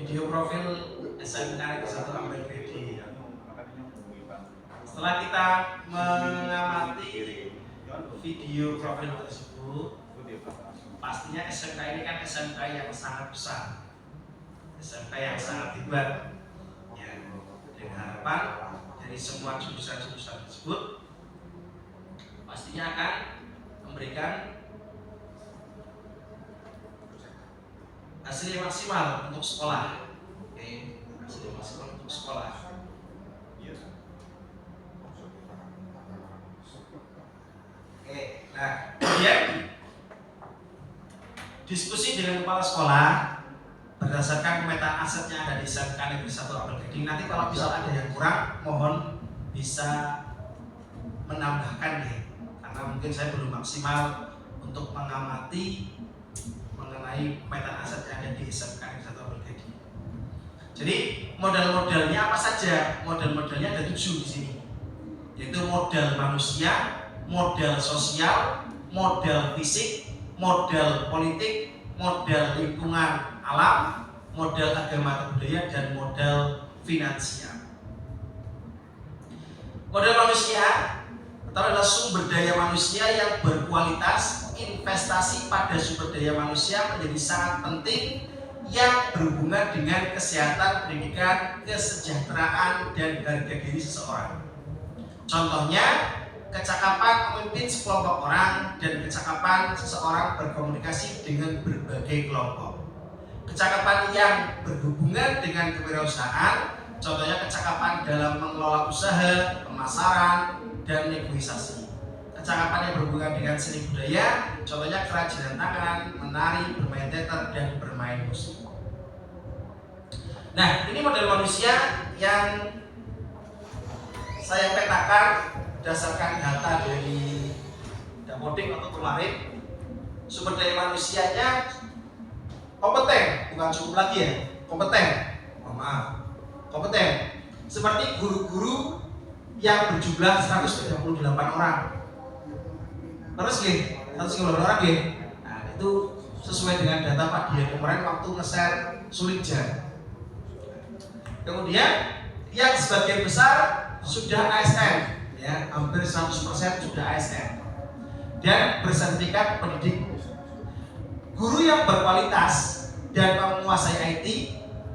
C: video profil SMK Negeri 1 Ampel Gredi. Setelah kita mengamati video profil tersebut, pastinya SMK ini kan SMK yang sangat besar, SMK yang sangat hebat. Ya, dengan harapan dari semua jurusan-jurusan tersebut pastinya akan memberikan hasil yang maksimal untuk sekolah. Oke, hasil yang maksimal untuk sekolah. Oke, nah kemudian diskusi dengan kepala sekolah berdasarkan pemetaan aset yang ada di SMK Negeri 1 Ampel Gredi. Nanti kalau bisa ada yang kurang, mohon bisa menambahkan ya, karena mungkin saya belum maksimal untuk mengamati mengenai pemetaan aset yang ada di SMK Negeri 1 Ampel Gredi. Jadi modal-modalnya apa saja? Modal-modalnya ada 7 di sini, yaitu modal manusia, modal sosial, modal fisik, modal politik, modal lingkungan alam, modal agama atau budaya, dan modal finansial. Modal manusia adalah sumber daya manusia yang berkualitas. Investasi pada sumber daya manusia menjadi sangat penting yang berhubungan dengan kesehatan, pendidikan, kesejahteraan, dan harga diri seseorang. Contohnya, kecakapan memimpin sekelompok orang dan kecakapan seseorang berkomunikasi dengan berbagai kelompok. Kecakapan yang berhubungan dengan kewirausahaan, contohnya kecakapan dalam mengelola usaha, pemasaran, dan negosiasi. Kecakapan yang berhubungan dengan seni budaya, contohnya kerajinan tangan, menari, bermain teater, dan bermain musik. Nah, ini model manusia yang saya petakan berdasarkan data dari Dapodik atau kemarin. Sumber daya manusianya kompeten, bukan cukup lagi ya, kompeten. Kompeten. Seperti guru-guru yang berjumlah 138 orang. Terus nih, 138 orang nih. Nah, itu sesuai dengan data Pak Dian kemarin waktu nge-share Sulitja. Kemudian yang sebagian besar sudah ASN, ya, hampir 100% sudah ASN dan bersertifikat pendidik. Guru yang berkualitas dan menguasai IT,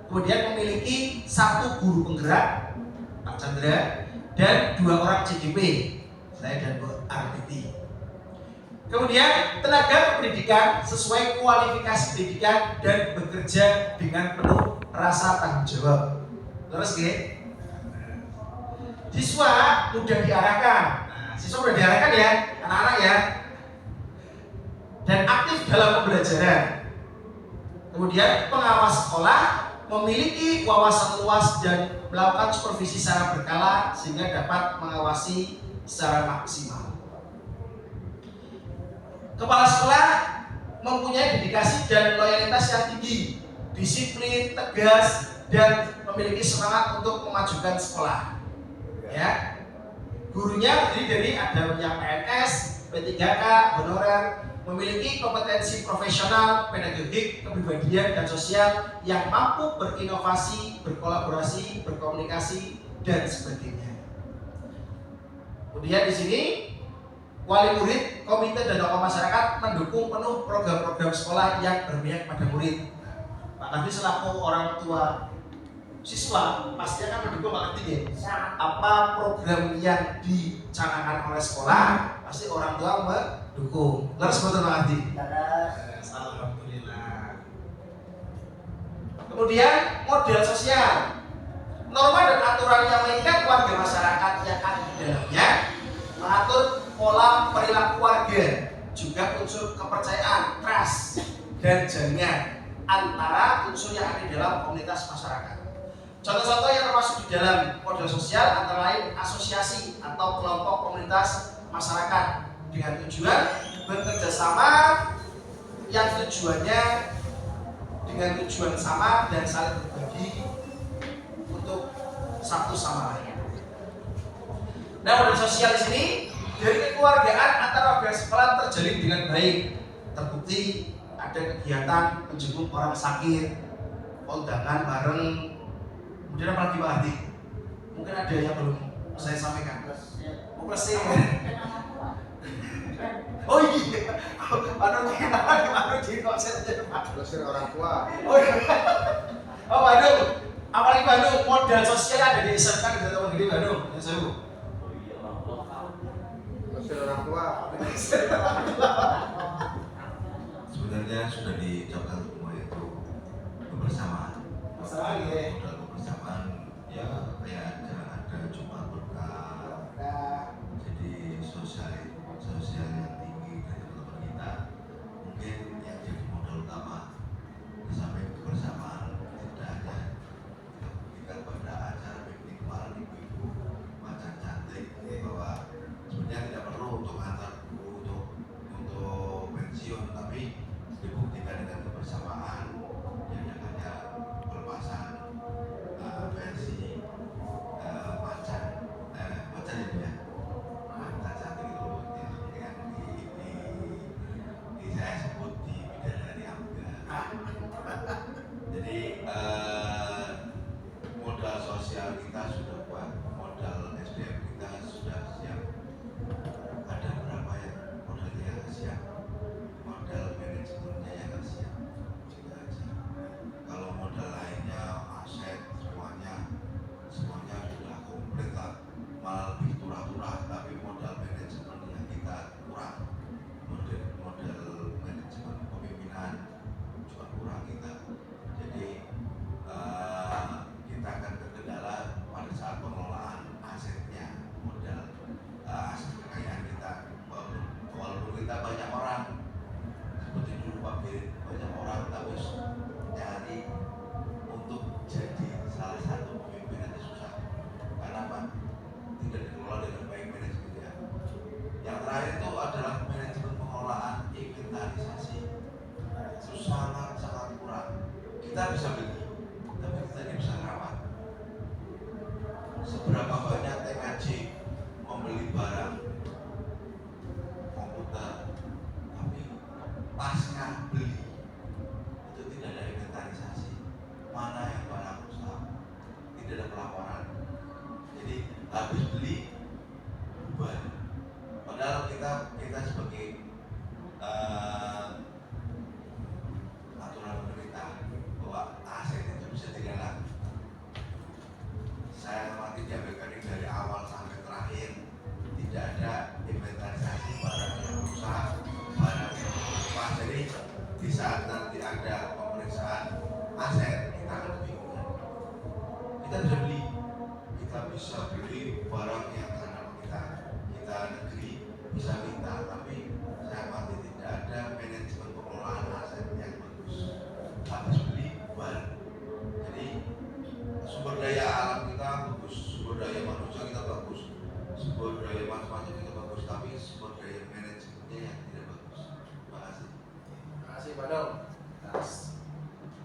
C: kemudian memiliki 1 guru penggerak, Pak Chandra, dan 2 orang CGP, saya dan Bu Artiti. Kemudian tenaga pendidikan sesuai kualifikasi pendidikan dan bekerja dengan penuh rasa tanggung jawab. Terus siswa mudah diarahkan. Nah, siswa mudah diarahkan ya, anak-anak ya. Dan aktif dalam pembelajaran. Kemudian pengawas sekolah memiliki wawasan luas dan melakukan supervisi secara berkala sehingga dapat mengawasi secara maksimal. Kepala sekolah mempunyai dedikasi dan loyalitas yang tinggi, disiplin, tegas, dan memiliki semangat untuk memajukan sekolah. Ya, gurunya terdiri dari ada yang PNS, P3K, honorer, memiliki kompetensi profesional, pedagogik, kepribadian, dan sosial yang mampu berinovasi, berkolaborasi, berkomunikasi, dan sebagainya. Kemudian di sini wali murid, komite, dan tokoh masyarakat mendukung penuh program-program sekolah yang berpihak pada murid. Pak Kadri selaku orang tua siswa pasti akan mendukung Pak Kadri. Apa program yang dicanangkan oleh sekolah pasti orang tua mendukung. Terus betul Pak Kadri. Alhamdulillah. Kemudian model sosial, norma dan aturan yang mengikat warga masyarakat yang ada di dalamnya, mengatur pola perilaku warga, juga unsur kepercayaan, trust, dan jaringan antara unsur yang ada di dalam komunitas masyarakat. Contoh-contoh yang termasuk di dalam model sosial antara lain asosiasi atau kelompok komunitas masyarakat dengan tujuan bekerja sama yang tujuannya dengan tujuan sama dan saling berbagi untuk satu sama lain. Nah, model sosial di sini dari kekeluargaan antara warga sekolah terjalin dengan baik. Terbukti ada kegiatan menjenguk orang sakit, kondangan bareng. Kemudian apa lagi Pak Ardi? Mungkin ada yang belum saya sampaikan. Presir. Oh iya. Aduh, kenapa di kok saya Pak?
D: Presir orang tua.
C: Oh iya. Oh Bandung. Apalagi Bandung modal sosial ada di SMK di Taman Gede Bandung. Ya saya.
D: Presir orang tua.
A: Sebenarnya sudah diucapkan semua itu kebersamaan.
C: Bersama ya.
A: Modal kebersamaan ya kayak jangan ada Jumat berkah. Jadi sosial yang tinggi dari teman kita mungkin yang jadi modal utama di samping kebersamaan tidak hanya kita pada acara piknik malam ibu-ibu macan cantik bahwa sebenarnya tidak perlu untuk antar guru untuk pensiun, tapi dibuktikan dengan kebersamaan yang hanya pelepasan versi macan itu ya macan cantik itu yang di saya sebut di Bidadari Amga. Jadi modal sosial kita sudah kuat, modal SDM kita sudah siap. Ada berapa yang modalnya yang siap, modal manajemennya yang siap, gitu aja. Kalau modal lainnya, aset semuanya sudah komplit lah, malah lebih turah-turah, tapi modal manajemen yang kita kurang, modal manajemen kepemimpinan juga kurang kita. Jadi kita akan terkendala pada saat pengelolaan asetnya, modal aset kekayaan kita. Walaupun kita banyak orang, seperti dulu Pak Birin, banyak orang, tapi nyari untuk jadi salah satu pemimpin aja susah. Karena apa? Tidak dikelola dengan baik manajemennya. Yang terakhir itu adalah manajemen pengelolaan inventarisasi. Itu sangat kurang. Kita bisa beli, tapi kita tidak bisa rawat. Seberapa banyak TKJ membeli barang komputer, tapi pasca beli itu tidak ada inventarisasi, mana yang barang rusak, tidak ada pelaporan. Jadi habis beli bubar. Padahal kita sebagai aturan pemerintah bahwa aset itu bisa dilelang. Saya amati di ABK ini dari awal sampai terakhir tidak ada inventarisasi barang yang rusak, barang yang rusak. Jadi di saat nanti ada pemeriksaan aset kita akan kebingungan. Kita bisa beli barang yang karena kita negeri bisa minta, tapi saya amati tidak ada manajemen pengelolaan aset yang bagus. Habis beli bubar. Jadi sumber daya alam kita bagus, sumber daya manusia kita bagus, sumber daya macam-macam kita bagus, tapi sumber daya manajemennya yang tidak bagus. Terima kasih.
C: Terima kasih Pak Dong atas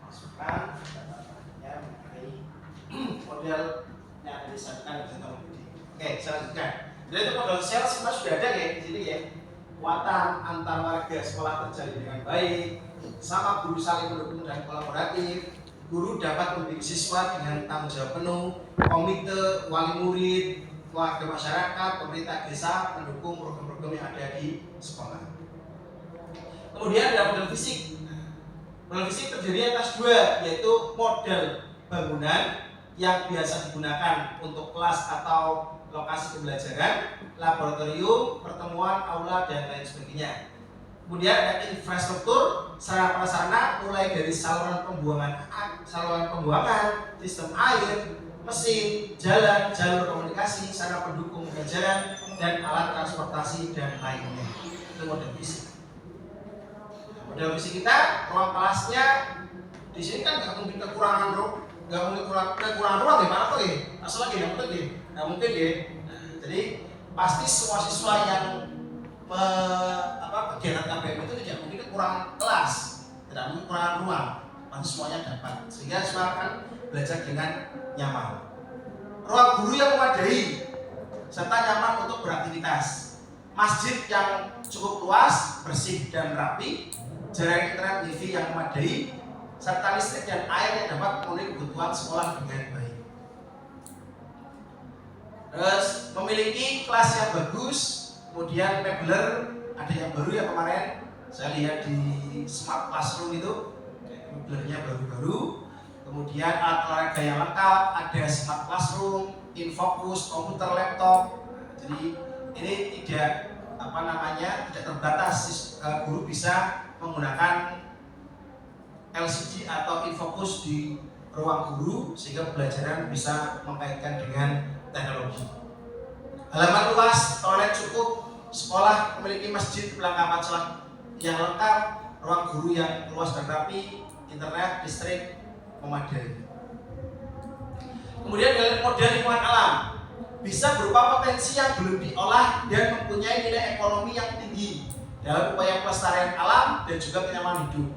C: masukan ya mengenai model yang disampaikan di Taman Gede. Oke, selanjutnya. Jadi itu modal sosial semua sudah ada ya di sini ya. Kekuatan antar warga sekolah terjalin dengan baik, sama guru saling mendukung dan kolaboratif. Guru dapat membimbing siswa dengan tanggung jawab penuh, komite, wali murid, warga masyarakat, pemerintah desa mendukung program-program yang ada di sekolah. Kemudian ada model fisik. Model fisik terdiri atas dua, yaitu model bangunan yang biasa digunakan untuk kelas atau lokasi pembelajaran, laboratorium, pertemuan, aula, dan lain sebagainya. Kemudian ada infrastruktur, sarana prasarana mulai dari saluran pembuangan, sistem air, mesin, jalan, jalur komunikasi, sarana pendukung pembelajaran, dan alat transportasi dan lainnya. Itu model fisik. Model fisik kita, ruang kelasnya di sini kan nggak mungkin kekurangan ruang gimana tuh ya? Asal lagi nggak mungkin ya? Nggak mungkin ya. Jadi pasti semua siswa yang kegiatan KBM itu tidak mungkin kekurangan kelas, tidak mungkin kekurangan ruang, pasti semuanya dapat, sehingga siswa akan belajar dengan nyaman. Ruang guru yang memadai serta nyaman untuk beraktivitas, masjid yang cukup luas, bersih dan rapi, jaringan internet wifi yang memadai, serta listrik dan air yang dapat memenuhi kebutuhan sekolah dengan baik. Terus memiliki kelas yang bagus, kemudian mebler, ada yang baru ya kemarin saya lihat di smart classroom itu, meblernya baru-baru. Kemudian alat olahraga yang lengkap, ada smart classroom, infocus, komputer, laptop. Jadi ini tidak tidak terbatas, guru bisa menggunakan LCD atau infocus di ruang guru sehingga pembelajaran bisa mengkaitkan dengan teknologi. Halaman luas, toilet cukup, sekolah memiliki masjid, perlengkapan sholat yang lengkap, ruang guru yang luas dan rapi, internet, listrik memadai. Kemudian model lingkungan alam bisa berupa potensi yang belum diolah dan mempunyai nilai ekonomi yang tinggi dalam upaya pelestarian alam dan juga kenyamanan hidup.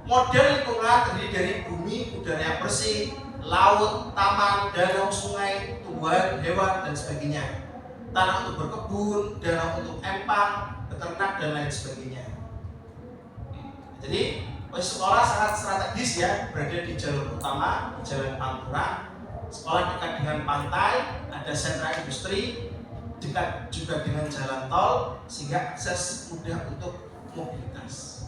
C: Model lingkungan terdiri dari bumi, udara yang bersih, laut, taman, danau, sungai, tumbuhan, hewan, dan sebagainya. Tanah untuk berkebun, danau untuk empang, beternak, dan lain sebagainya. Jadi sekolah sangat strategis ya, berada di jalur utama, di Jalan Pantura. Sekolah dekat dengan pantai, ada sentra industri, dekat juga dengan jalan tol, sehingga akses mudah untuk mobilitas.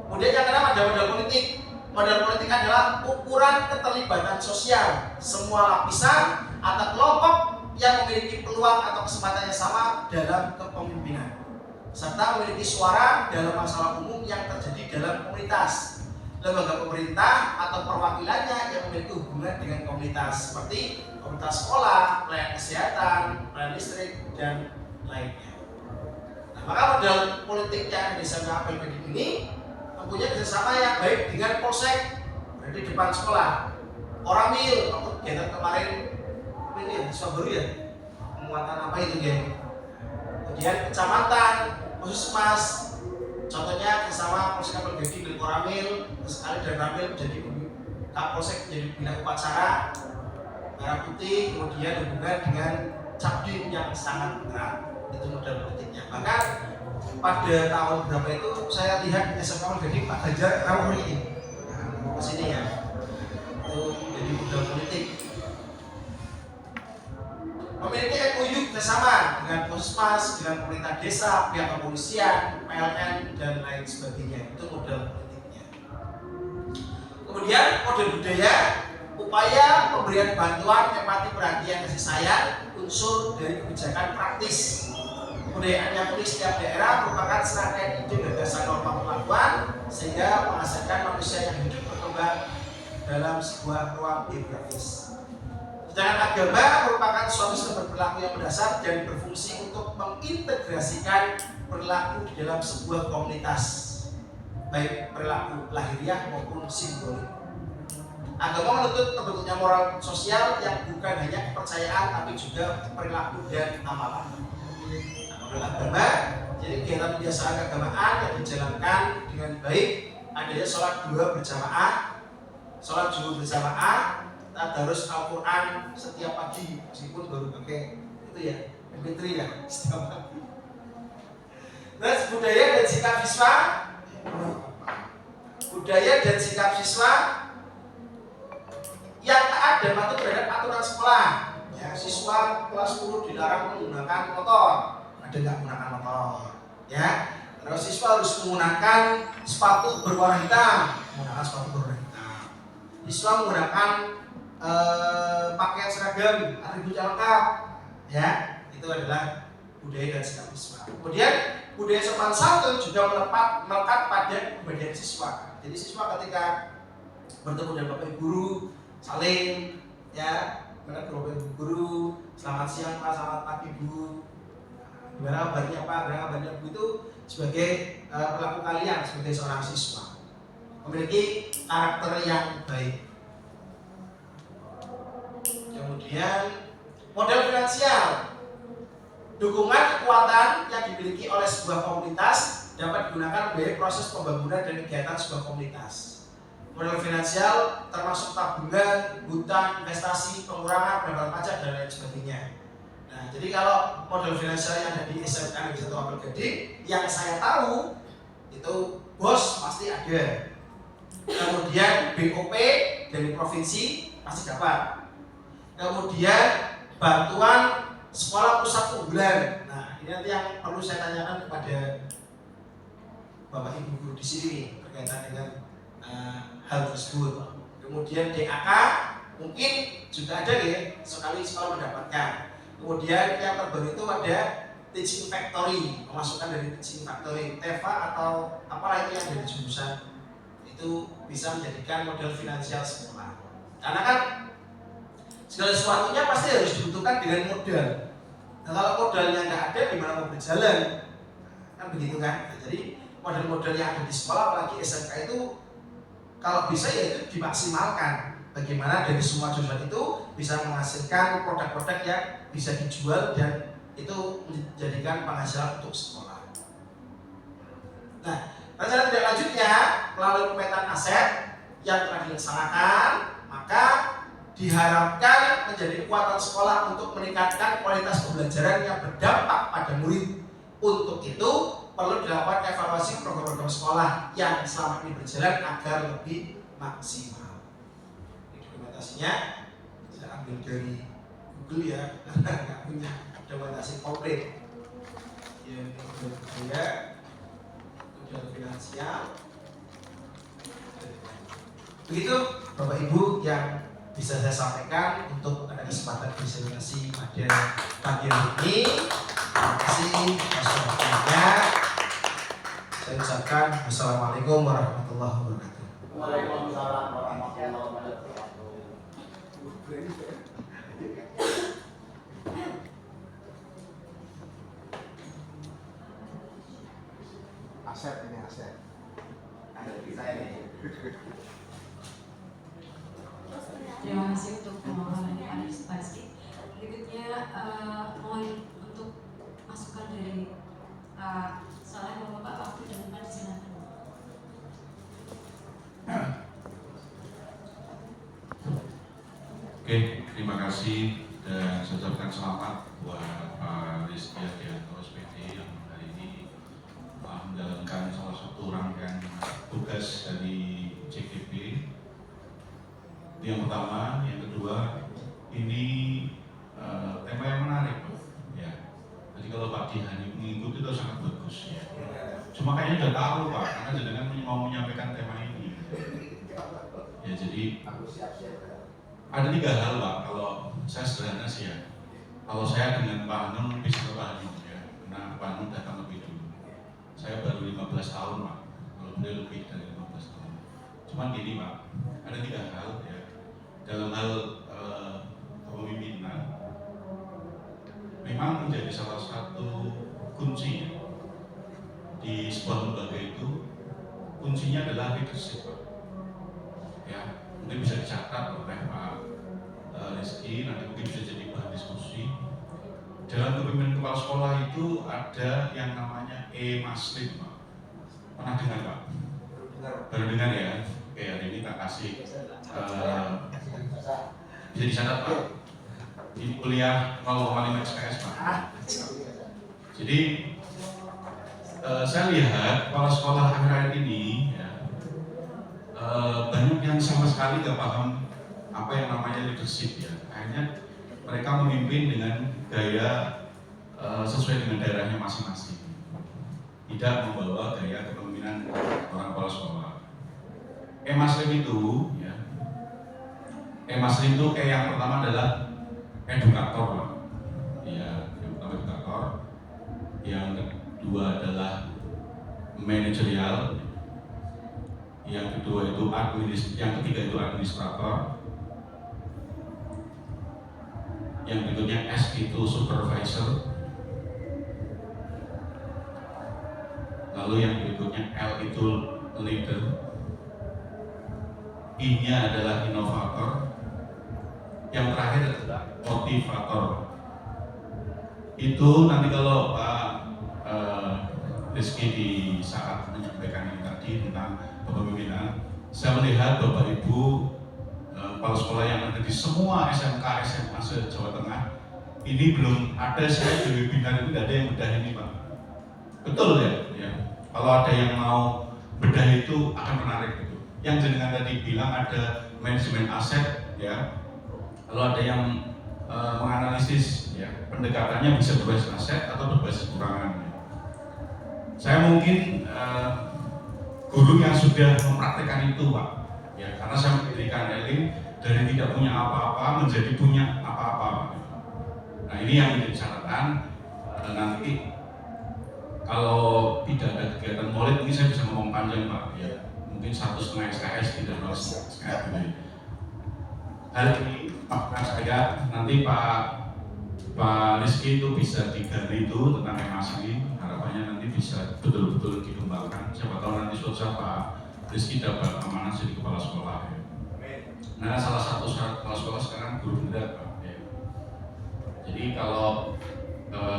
C: Kemudian yang keenam ada modal politik. Modal politik adalah ukuran keterlibatan sosial semua lapisan atau kelompok yang memiliki peluang atau kesempatan yang sama dalam kepemimpinan, serta memiliki suara dalam masalah umum yang terjadi dalam komunitas. Lembaga pemerintah atau perwakilannya yang memiliki hubungan dengan komunitas seperti komunitas sekolah, pelayan kesehatan, pelayan listrik, dan lainnya. Nah, maka modal politik yang disampaikan APLPD ini mempunyai kerjasama yang baik dengan polsek berada di depan sekolah, Oramil untuk kegiatan kemarin ini ya, baru ya, penguatan apa itu ya, kemudian kecamatan, puskesmas, contohnya bersama Polsek APLPD milik Oramil, sekali dan Ramil menjadi Kapolsek menjadi bina upacara merah putih, kemudian hubungan dengan Capdim yang sangat erat, itu modal politiknya. Maka pada tahun berapa itu saya lihat SMK APLPD Pak Ganjar ramai ini, nah, ke sini ya, itu menjadi modal politik. Memiliki MOU bersama dengan puskesmas, dengan pemerintah desa, pihak kepolisian, PLN, dan lain sebagainya, itu modal politiknya. Kemudian model budaya, upaya pemberian bantuan, empati, perhatian, kasih sayang, unsur dari kebijakan praktis. Kebudayaan yang unik setiap daerah merupakan serangkaian ide gagasan norma perlakuan sehingga menghasilkan manusia yang hidup berkembang dalam sebuah ruang geografis. Sedangkan agama merupakan suatu sistem berperilaku yang mendasar dan berfungsi untuk mengintegrasikan perilaku di dalam sebuah komunitas, baik perilaku lahiriah maupun simbolik. Agama menuntut terbentuknya moral sosial yang bukan hanya kepercayaan tapi juga perilaku dan amalan. Model agama, jadi kegiatan kebiasaan keagamaan yang dijalankan dengan baik, adanya sholat dua berjamaah, sholat zuhur berjamaah, tadarus Al-Quran setiap pagi, meskipun baru pakai itu ya, MP3 ya, setiap pagi. Terus budaya dan sikap siswa, yang taat dan patuh terhadap aturan sekolah. Ya, siswa kelas 10 dilarang menggunakan motor, ada nggak menggunakan motor? Ya, terus siswa harus menggunakan sepatu berwarna hitam, menggunakan sepatu berwarna hitam. Siswa menggunakan pakaian seragam, atribut yang lengkap, ya, itu adalah budaya dan sikap siswa. Kemudian budaya sopan santun juga melekat pada kepribadian siswa. Jadi siswa ketika bertemu dengan bapak ibu guru saling, ya, menegur bapak ibu guru, selamat siang pak, selamat pagi bu, gimana kabarnya pak, gimana kabarnya bu, itu sebagai perilaku kalian sebagai seorang siswa memiliki karakter yang baik. Kemudian model finansial, dukungan kekuatan yang dimiliki oleh sebuah komunitas dapat digunakan sebagai proses pembangunan dan kegiatan sebuah komunitas. Model finansial termasuk tabungan, hutang, investasi, pengurangan, pendapatan pajak, dan lain sebagainya. Nah, jadi kalau model finansial yang ada di SMK Negeri 1 APLPD, yang saya tahu itu bos pasti ada, Kemudian BOP dari provinsi pasti dapat. Kemudian bantuan sekolah pusat unggulan. Nah, ini nanti yang perlu saya tanyakan kepada Bapak Ibu guru di sini berkaitan dengan hal tersebut. Kemudian DAK mungkin juga ada ya, sekali sekolah mendapatkan. Kemudian yang terbaru itu ada teaching factory, memasukkan dari teaching factory, TEFA atau apalah itu yang dari jurusan itu bisa menjadikan modal finansial sekolah. Karena kan segala sesuatunya pasti harus dibutuhkan dengan modal. Nah, kalau modalnya nggak ada, gimana mau berjalan? Kan begitu kan? Nah, jadi model-model yang ada di sekolah, apalagi SMK itu kalau bisa ya itu dimaksimalkan. Bagaimana dari semua jurusan itu bisa menghasilkan produk-produk yang bisa dijual dan itu menjadikan penghasilan untuk sekolah. Nah, rencana tindak lanjutnya melalui pemetaan aset yang telah dilaksanakan, maka diharapkan menjadi kekuatan sekolah untuk meningkatkan kualitas pembelajaran yang berdampak pada murid. Untuk itu perlu dilakukan evaluasi program-program sekolah yang selama ini berjalan agar lebih maksimal. Ini dokumentasinya saya ambil dari Google ya, karena nggak punya dokumentasi komplit. Ya, ini modal finansial. Begitu Bapak Ibu yang bisa saya sampaikan untuk ada kesempatan presentasi pada pagi hari ini. Terima kasih atas waktunya. Saya ucapkan wassalamualaikum warahmatullahi wabarakatuh.
F: Waalaikumsalam warahmatullahi wabarakatuh.
D: Aset ini aset.
F: Ada kita ini.
H: Terima kasih untuk pemaparan yang pasti. Berikutnya mohon untuk masukan dari salah Bapak waktu dan tempat disilakan.
I: Oke, terima kasih dan saya ucapkan selamat buat Pak Rizky Adianto SPD yang hari ini menjalankan salah satu rangkaian tugas dari CGP. Yang pertama, yang kedua, ini tema yang menarik, Pak. Ya. Jadi kalau Pak Dihani mengikuti itu sangat bagus. Ya. Cuma kayaknya udah tahu Pak, karena jangan mau menyampaikan tema ini. Ya, jadi ada 3 hal Pak. Kalau saya sederhana sih ya. Kalau saya dengan Pak Hanum bisa ke Pak Hanum ya, karena Pak Hanum datang lebih dulu. Saya baru 15 tahun Pak, kalau beliau lebih dari 15 tahun. Cuman gini Pak, ada 3 hal ya. Dalam hal kepemimpinan, memang menjadi salah satu kunci di sebuah lembaga itu, kuncinya adalah leadership Pak. Ya, mungkin bisa dicatat oleh Pak Rizky, nanti mungkin bisa jadi bahan diskusi. Dalam kepemimpinan kepala sekolah itu ada yang namanya E-Maslim Pak. Pernah dengar Pak? Baru dengar ya? Oke, hari ini tak kasih bisa dicatat Pak. Ini kuliah 0,5 SKS Pak. Jadi saya lihat kepala sekolah akhir-akhir ini ya, banyak yang sama sekali gak paham apa yang namanya leadership ya. Akhirnya mereka memimpin dengan gaya sesuai dengan daerahnya masing-masing, tidak membawa gaya kepemimpinan orang kepala sekolah. E-Maslim itu ya, E-Maslim itu kayak yang pertama adalah edukator Pak. Ya, yang pertama edukator, yang kedua adalah manajerial, yang kedua itu yang ketiga itu administrator, yang berikutnya S itu supervisor, lalu yang berikutnya L itu leader, I-nya adalah inovator, yang terakhir adalah motivator. Itu nanti kalau Pak Rizky di saat menyampaikan ini tadi tentang kepemimpinan, saya melihat Bapak Ibu kepala sekolah yang ada di semua SMK, SMA se-Jawa Tengah ini belum ada. Saya di webinar itu tidak ada yang bedah ini Pak. Betul ya? Ya. Kalau ada yang mau bedah itu akan menarik gitu. yang jenengan tadi bilang ada manajemen aset ya, lalu ada yang menganalisis ya, pendekatannya bisa berbasis aset atau berbasis kekurangan ya. Saya mungkin guru yang sudah mempraktekkan itu Pak ya, karena saya mendirikan Elim dari tidak punya apa-apa menjadi punya apa-apa. Nah ini yang menjadi catatan. Nanti kalau tidak ada kegiatan maulid ini saya bisa ngomong panjang Pak ya, mungkin 1,5 SKS tidak harus SKS gitu ya. Hari ini Pak saya nanti Pak Rizky itu bisa digali itu tentang MASI, harapannya nanti bisa betul-betul dikembangkan. Siapa tahu nanti suatu saat Pak Rizky dapat amanah jadi kepala sekolah ya. Nah salah satu syarat kepala sekolah sekarang guru penggerak Pak ya. Jadi kalau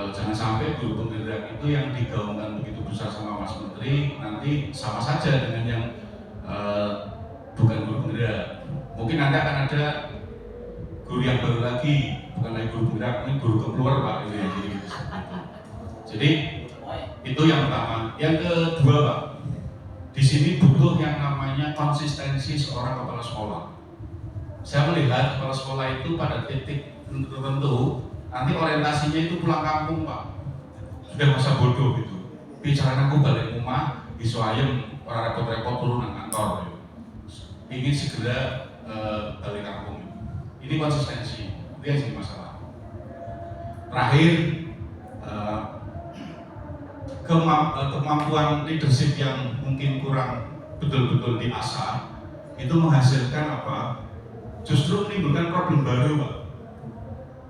I: jangan sampai guru penggerak itu yang digaungkan begitu besar sama Mas Menteri nanti sama saja dengan yang bukan guru penggerak. Mungkin nanti akan ada guru yang baru lagi, bukan lagi guru penggerak, ini guru keluar Pak gitu ya. Jadi itu yang pertama. Yang kedua Pak, di sini butuh yang namanya konsistensi seorang kepala sekolah. Saya melihat kepala sekolah itu pada titik tertentu nanti orientasinya itu pulang kampung Pak, sudah masa bodoh gitu. Bicaranya aku balik rumah, isu ayam orang repot-repot turun nang kantor. Ingin segera balik kampung. Ini konsistensi, itu yang jadi masalah. Terakhir, kemampuan leadership yang mungkin kurang betul-betul diasah itu menghasilkan apa? Justru menimbulkan problem baru Pak.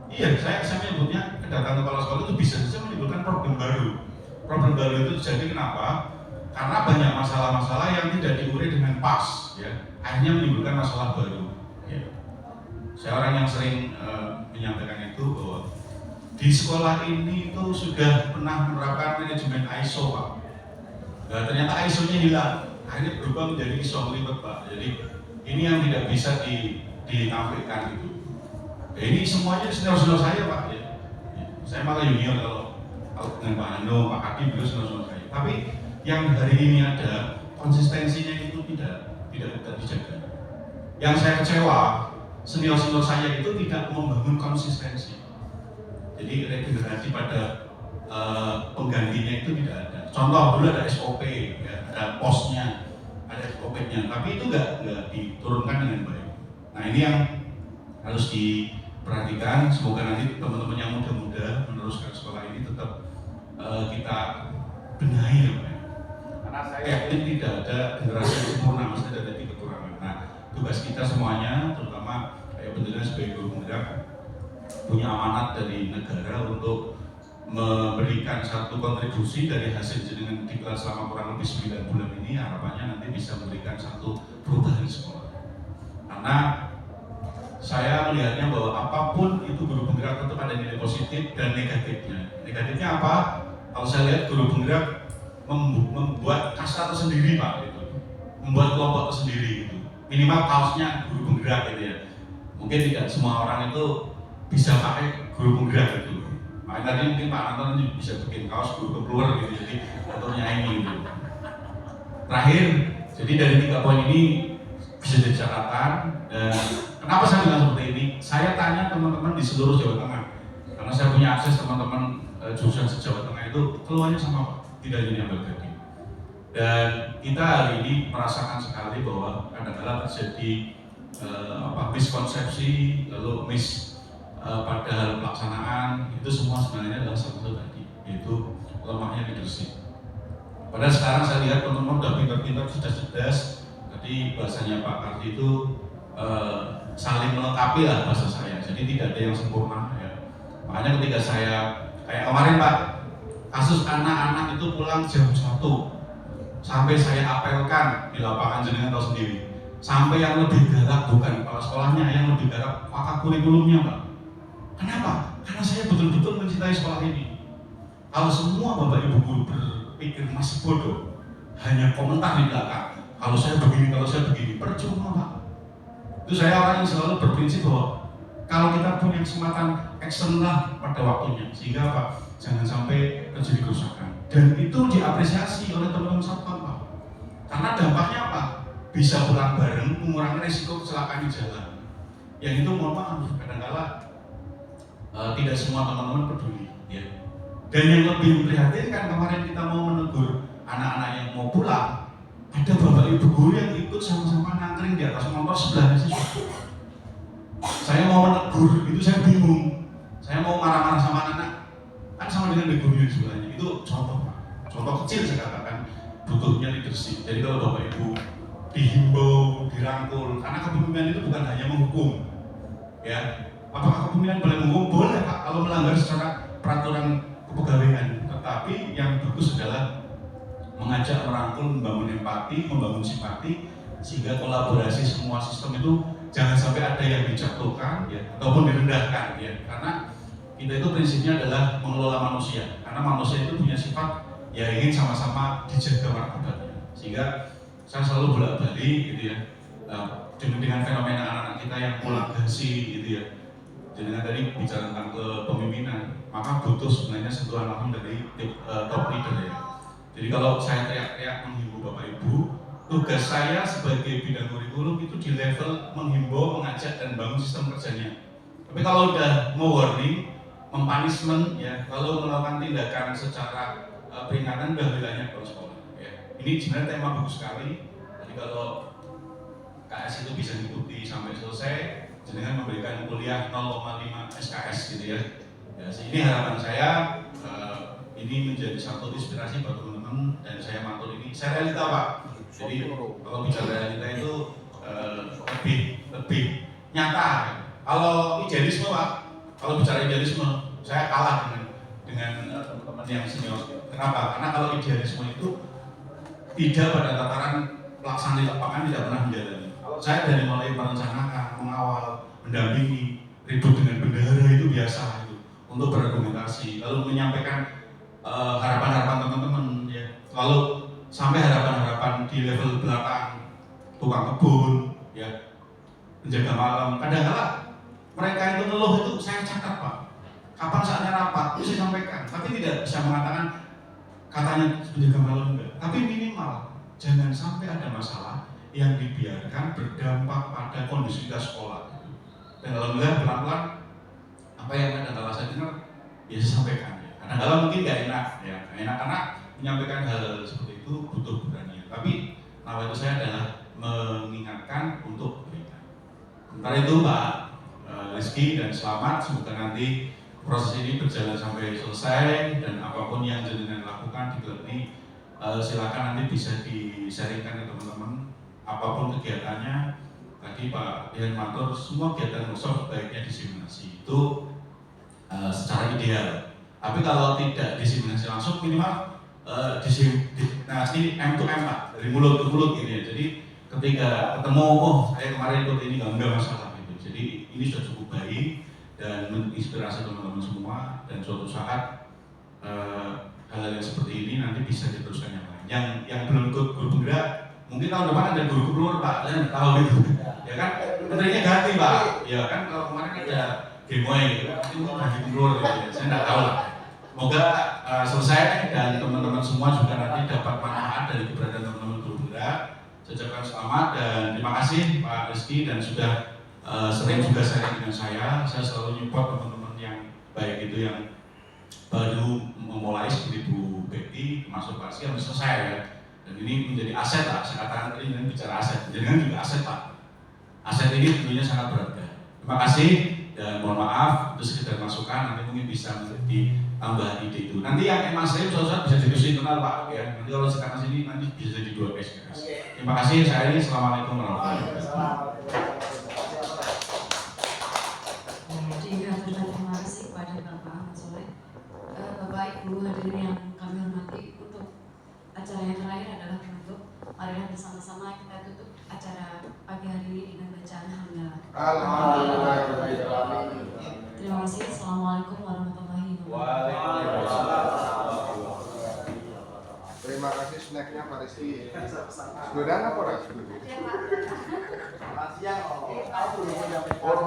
I: Iya, saya menyebutnya kedatangan kepala sekolah itu bisa menimbulkan problem baru. Problem baru itu terjadi kenapa? Karena banyak masalah-masalah yang tidak diurai dengan pas, ya. Akhirnya menimbulkan masalah baru. Ya. Saya orang yang sering menyampaikan itu bahwa di sekolah ini itu sudah pernah menerapkan manajemen ISO Pak. Nah, ternyata ISO-nya hilang, akhirnya berubah menjadi ISO ribet Pak. Jadi ini yang tidak bisa ditampilkan gitu. Ya, ini semuanya senior-senior saya Pak ya. Saya malah junior kalau dengan Pak Ando, Pak Adi beliau senior-senior saya. Tapi yang hari ini ada konsistensinya itu tidak dijaga. Yang saya kecewa, senior-senior saya itu tidak membangun konsistensi. Jadi regenerasi pada penggantinya itu tidak ada. Contoh dulu ada SOP, ya, ada posnya, ada SOP-nya, tapi itu nggak diturunkan dengan baik. Nah ini yang harus diperhatikan. Semoga nanti teman-teman yang muda-muda meneruskan sekolah ini tetap kita benahi ya Pak. Karena saya yakin tidak ada generasi sempurna, mesti ada kekurangan. Nah tugas kita semuanya, terutama kayak benar sebagai guru penggerak, punya amanat dari negara untuk memberikan satu kontribusi dari hasil jenengan diklat selama kurang lebih 9 bulan ini. Harapannya nanti bisa memberikan satu perubahan di sekolah. Karena saya melihatnya bahwa apapun itu guru penggerak tetap ada nilai positif dan negatifnya. Negatifnya apa? Kalau saya lihat guru penggerak membuat kasta tersendiri Pak, gitu. Membuat kelompok tersendiri gitu. Minimal kaosnya guru penggerak gitu ya. Mungkin tidak semua orang itu bisa pakai guru penggerak itu. Makanya tadi mungkin Pak Anton bisa bikin kaos guru keluar gitu, jadi untuk nyanyi gitu. Terakhir, jadi dari 3 poin ini bisa jadi catatan. Dan kenapa saya bilang seperti ini? Saya tanya teman-teman di seluruh Jawa Tengah, karena saya punya akses teman-teman jurusan se-Jawa Tengah itu keluarnya sama Pak, tidak hanya Baghdadi. Dan kita hari ini merasakan sekali bahwa kadang-kadang terjadi miskonsepsi, lalu pada hal pelaksanaan, itu semua sebenarnya adalah satu tadi, yaitu lemahnya leadership. Padahal sekarang saya lihat teman-teman sudah pintar-pintar, sudah cerdas. Tadi bahasanya Pak Karti itu saling melengkapi lah bahasa saya, jadi tidak ada yang sempurna ya. Makanya ketika saya, kayak kemarin Pak, kasus anak-anak itu pulang jam 1 sampai saya apelkan di lapangan, jenengan tahu sendiri, sampai yang lebih galak bukan kepala sekolahnya, yang lebih galak pakar kurikulumnya Pak. Kenapa? Karena saya betul-betul mencintai sekolah ini. Kalau semua Bapak Ibu guru berpikir masih bodoh, hanya komentar di belakang, kalau saya begini, percuma Pak. Itu saya orang yang selalu berprinsip bahwa kalau kita punya kesempatan action lah pada waktunya, sehingga Pak jangan sampai terjadi kerusakan. Dan itu diapresiasi oleh teman-teman satpam Pak. Karena dampaknya apa? bisa pulang bareng, mengurangi resiko kecelakaan di jalan. Yang itu mohon maaf, kadang-kala tidak semua teman-teman peduli. Ya. Dan yang lebih memprihatinkan, kemarin kita mau menegur anak-anak yang mau pulang, ada bapak ibu guru yang ikut sama-sama nangkring di atas motor sebelahnya siswa. Saya mau menegur, itu saya bingung. Saya mau marah-marah sama anak-anak, kan sama dengan di guru di sebelahnya. Itu contoh kecil saya katakan, butuhnya leadership. Jadi kalau bapak ibu dihimbau, dirangkul, karena kepemimpinan itu bukan hanya menghukum. Ya, apakah kepemimpinan boleh menghukum? Boleh Pak, kalau melanggar secara peraturan kepegawaian. Tetapi yang bagus adalah mengajak, merangkul, membangun empati, membangun simpati, sehingga kolaborasi semua sistem itu jangan sampai ada yang dijatuhkan ya, ataupun direndahkan ya. Karena kita itu prinsipnya adalah mengelola manusia. Karena manusia itu punya sifat ya ingin sama-sama dijaga martabatnya. Sehingga saya selalu bolak-balik gitu ya, dengan fenomena anak-anak kita yang molagasi gitu ya. Dengan tadi bicara tentang kepemimpinan, maka butuh sebenarnya sentuhan langsung dari top leader ya. Jadi kalau saya teriak-teriak menghimbau Bapak Ibu, tugas saya sebagai bidang kurikulum itu di level menghimbau, mengajak dan bangun sistem kerjanya. Tapi kalau udah warning, mempunishment ya, kalau melakukan tindakan secara peringatan udah wilayahnya ke sekolah. Ya. Ini sebenarnya tema bagus sekali. Jadi kalau KS itu bisa diikuti sampai selesai, dengan memberikan kuliah 0,5 SKS gitu ya. Ya, ini harapan saya, ini menjadi satu inspirasi buat teman-teman dan saya matur ini. Saya realita Pak. Jadi kalau bicara realita itu lebih nyata. Kalau idealisme Pak, kalau bicara idealisme saya kalah dengan teman-teman yang senior. Kenapa? Karena kalau idealisme itu tidak pada tataran pelaksanaan di lapangan tidak pernah menjalani. Saya dari mulai merencanakan, mengawal, mendampingi, ribut dengan bendahara itu biasa itu untuk berargumentasi, lalu menyampaikan harapan-harapan teman-teman ya, lalu sampai harapan-harapan di level belakang, tukang kebun, ya, penjaga malam. Kadang-kadang mereka itu ngeluh itu saya catat Pak. Kapan saatnya rapat, itu saya sampaikan, tapi tidak bisa mengatakan katanya penjaga malam enggak. Tapi minimal jangan sampai ada masalah yang dibiarkan berdampak pada kondusivitas sekolah. Dan alhamdulillah pelan-pelan apa yang kadang-kala saya dengar ya saya sampaikan ya. Kadang-kala mungkin gak enak ya, gak enak karena menyampaikan hal seperti itu butuh keberanian. Tapi nama itu saya adalah mengingatkan untuk kebaikan. Sementara itu Pak Rizky dan selamat, semoga nanti proses ini berjalan sampai selesai dan apapun yang jenengan lakukan di klub ini silakan nanti bisa di-sharingkan ke teman-teman. Apapun kegiatannya, tadi Pak Dian Matur, semua kegiatan workshop baiknya diseminasi itu secara ideal. Tapi kalau tidak diseminasi langsung, minimal diseminasi M to M Pak, dari mulut ke mulut ini ya. Jadi ketika ketemu, oh saya kemarin ikut ini nggak masalah gitu. Jadi ini sudah cukup baik dan menginspirasi teman-teman semua, dan suatu saat hal-hal yang seperti ini nanti bisa diteruskan yang lain. Yang belum ikut guru penggerak, mungkin tahun depan ada guru keluar Pak, saya nggak tahu gitu. Ya kan, menterinya ganti Pak. Ya kan, kalau kemarin ada gemoy gitu, mungkin ganti keluar gitu ya. Saya nggak tahu lah. Semoga selesai dan teman-teman semua juga nanti dapat manfaat dari keberadaan teman-teman guru penggerak. Saya ucapkan selamat dan terima kasih Pak Rizky dan sudah sering juga sharing dengan saya. Saya selalu support teman-teman yang baik itu yang baru memulai seperti Bu Betty, masuk Pak Rizky harus selesai ya. Dan ini menjadi aset lah, saya katakan tadi dengan bicara aset, jadi kan juga aset Pak. Aset ini tentunya sangat berharga. Terima kasih dan mohon maaf itu sekedar masukan, nanti mungkin bisa menjadi tambahan ide itu. Nanti yang emas saya suatu bisa diskusi internal Pak ya. Nanti kalau sekarang sini nanti bisa jadi 2 SKS. Terima kasih, saya ini assalamualaikum warahmatullahi wabarakatuh.
H: Terima kasih kepada Bapak Ahmad Soleh. Bapak Ibu hadirin yang kami hormati, untuk acara yang terakhir adalah penutup. Marilah bersama-sama kita tutup acara pagi hari ini dengan bacaan Alhamdulillah. Terima kasih. Assalamualaikum warahmatullahi wabarakatuh.
D: Terima kasih snacknya Pak Rizky. Sudah apa Rizky?
E: Siang.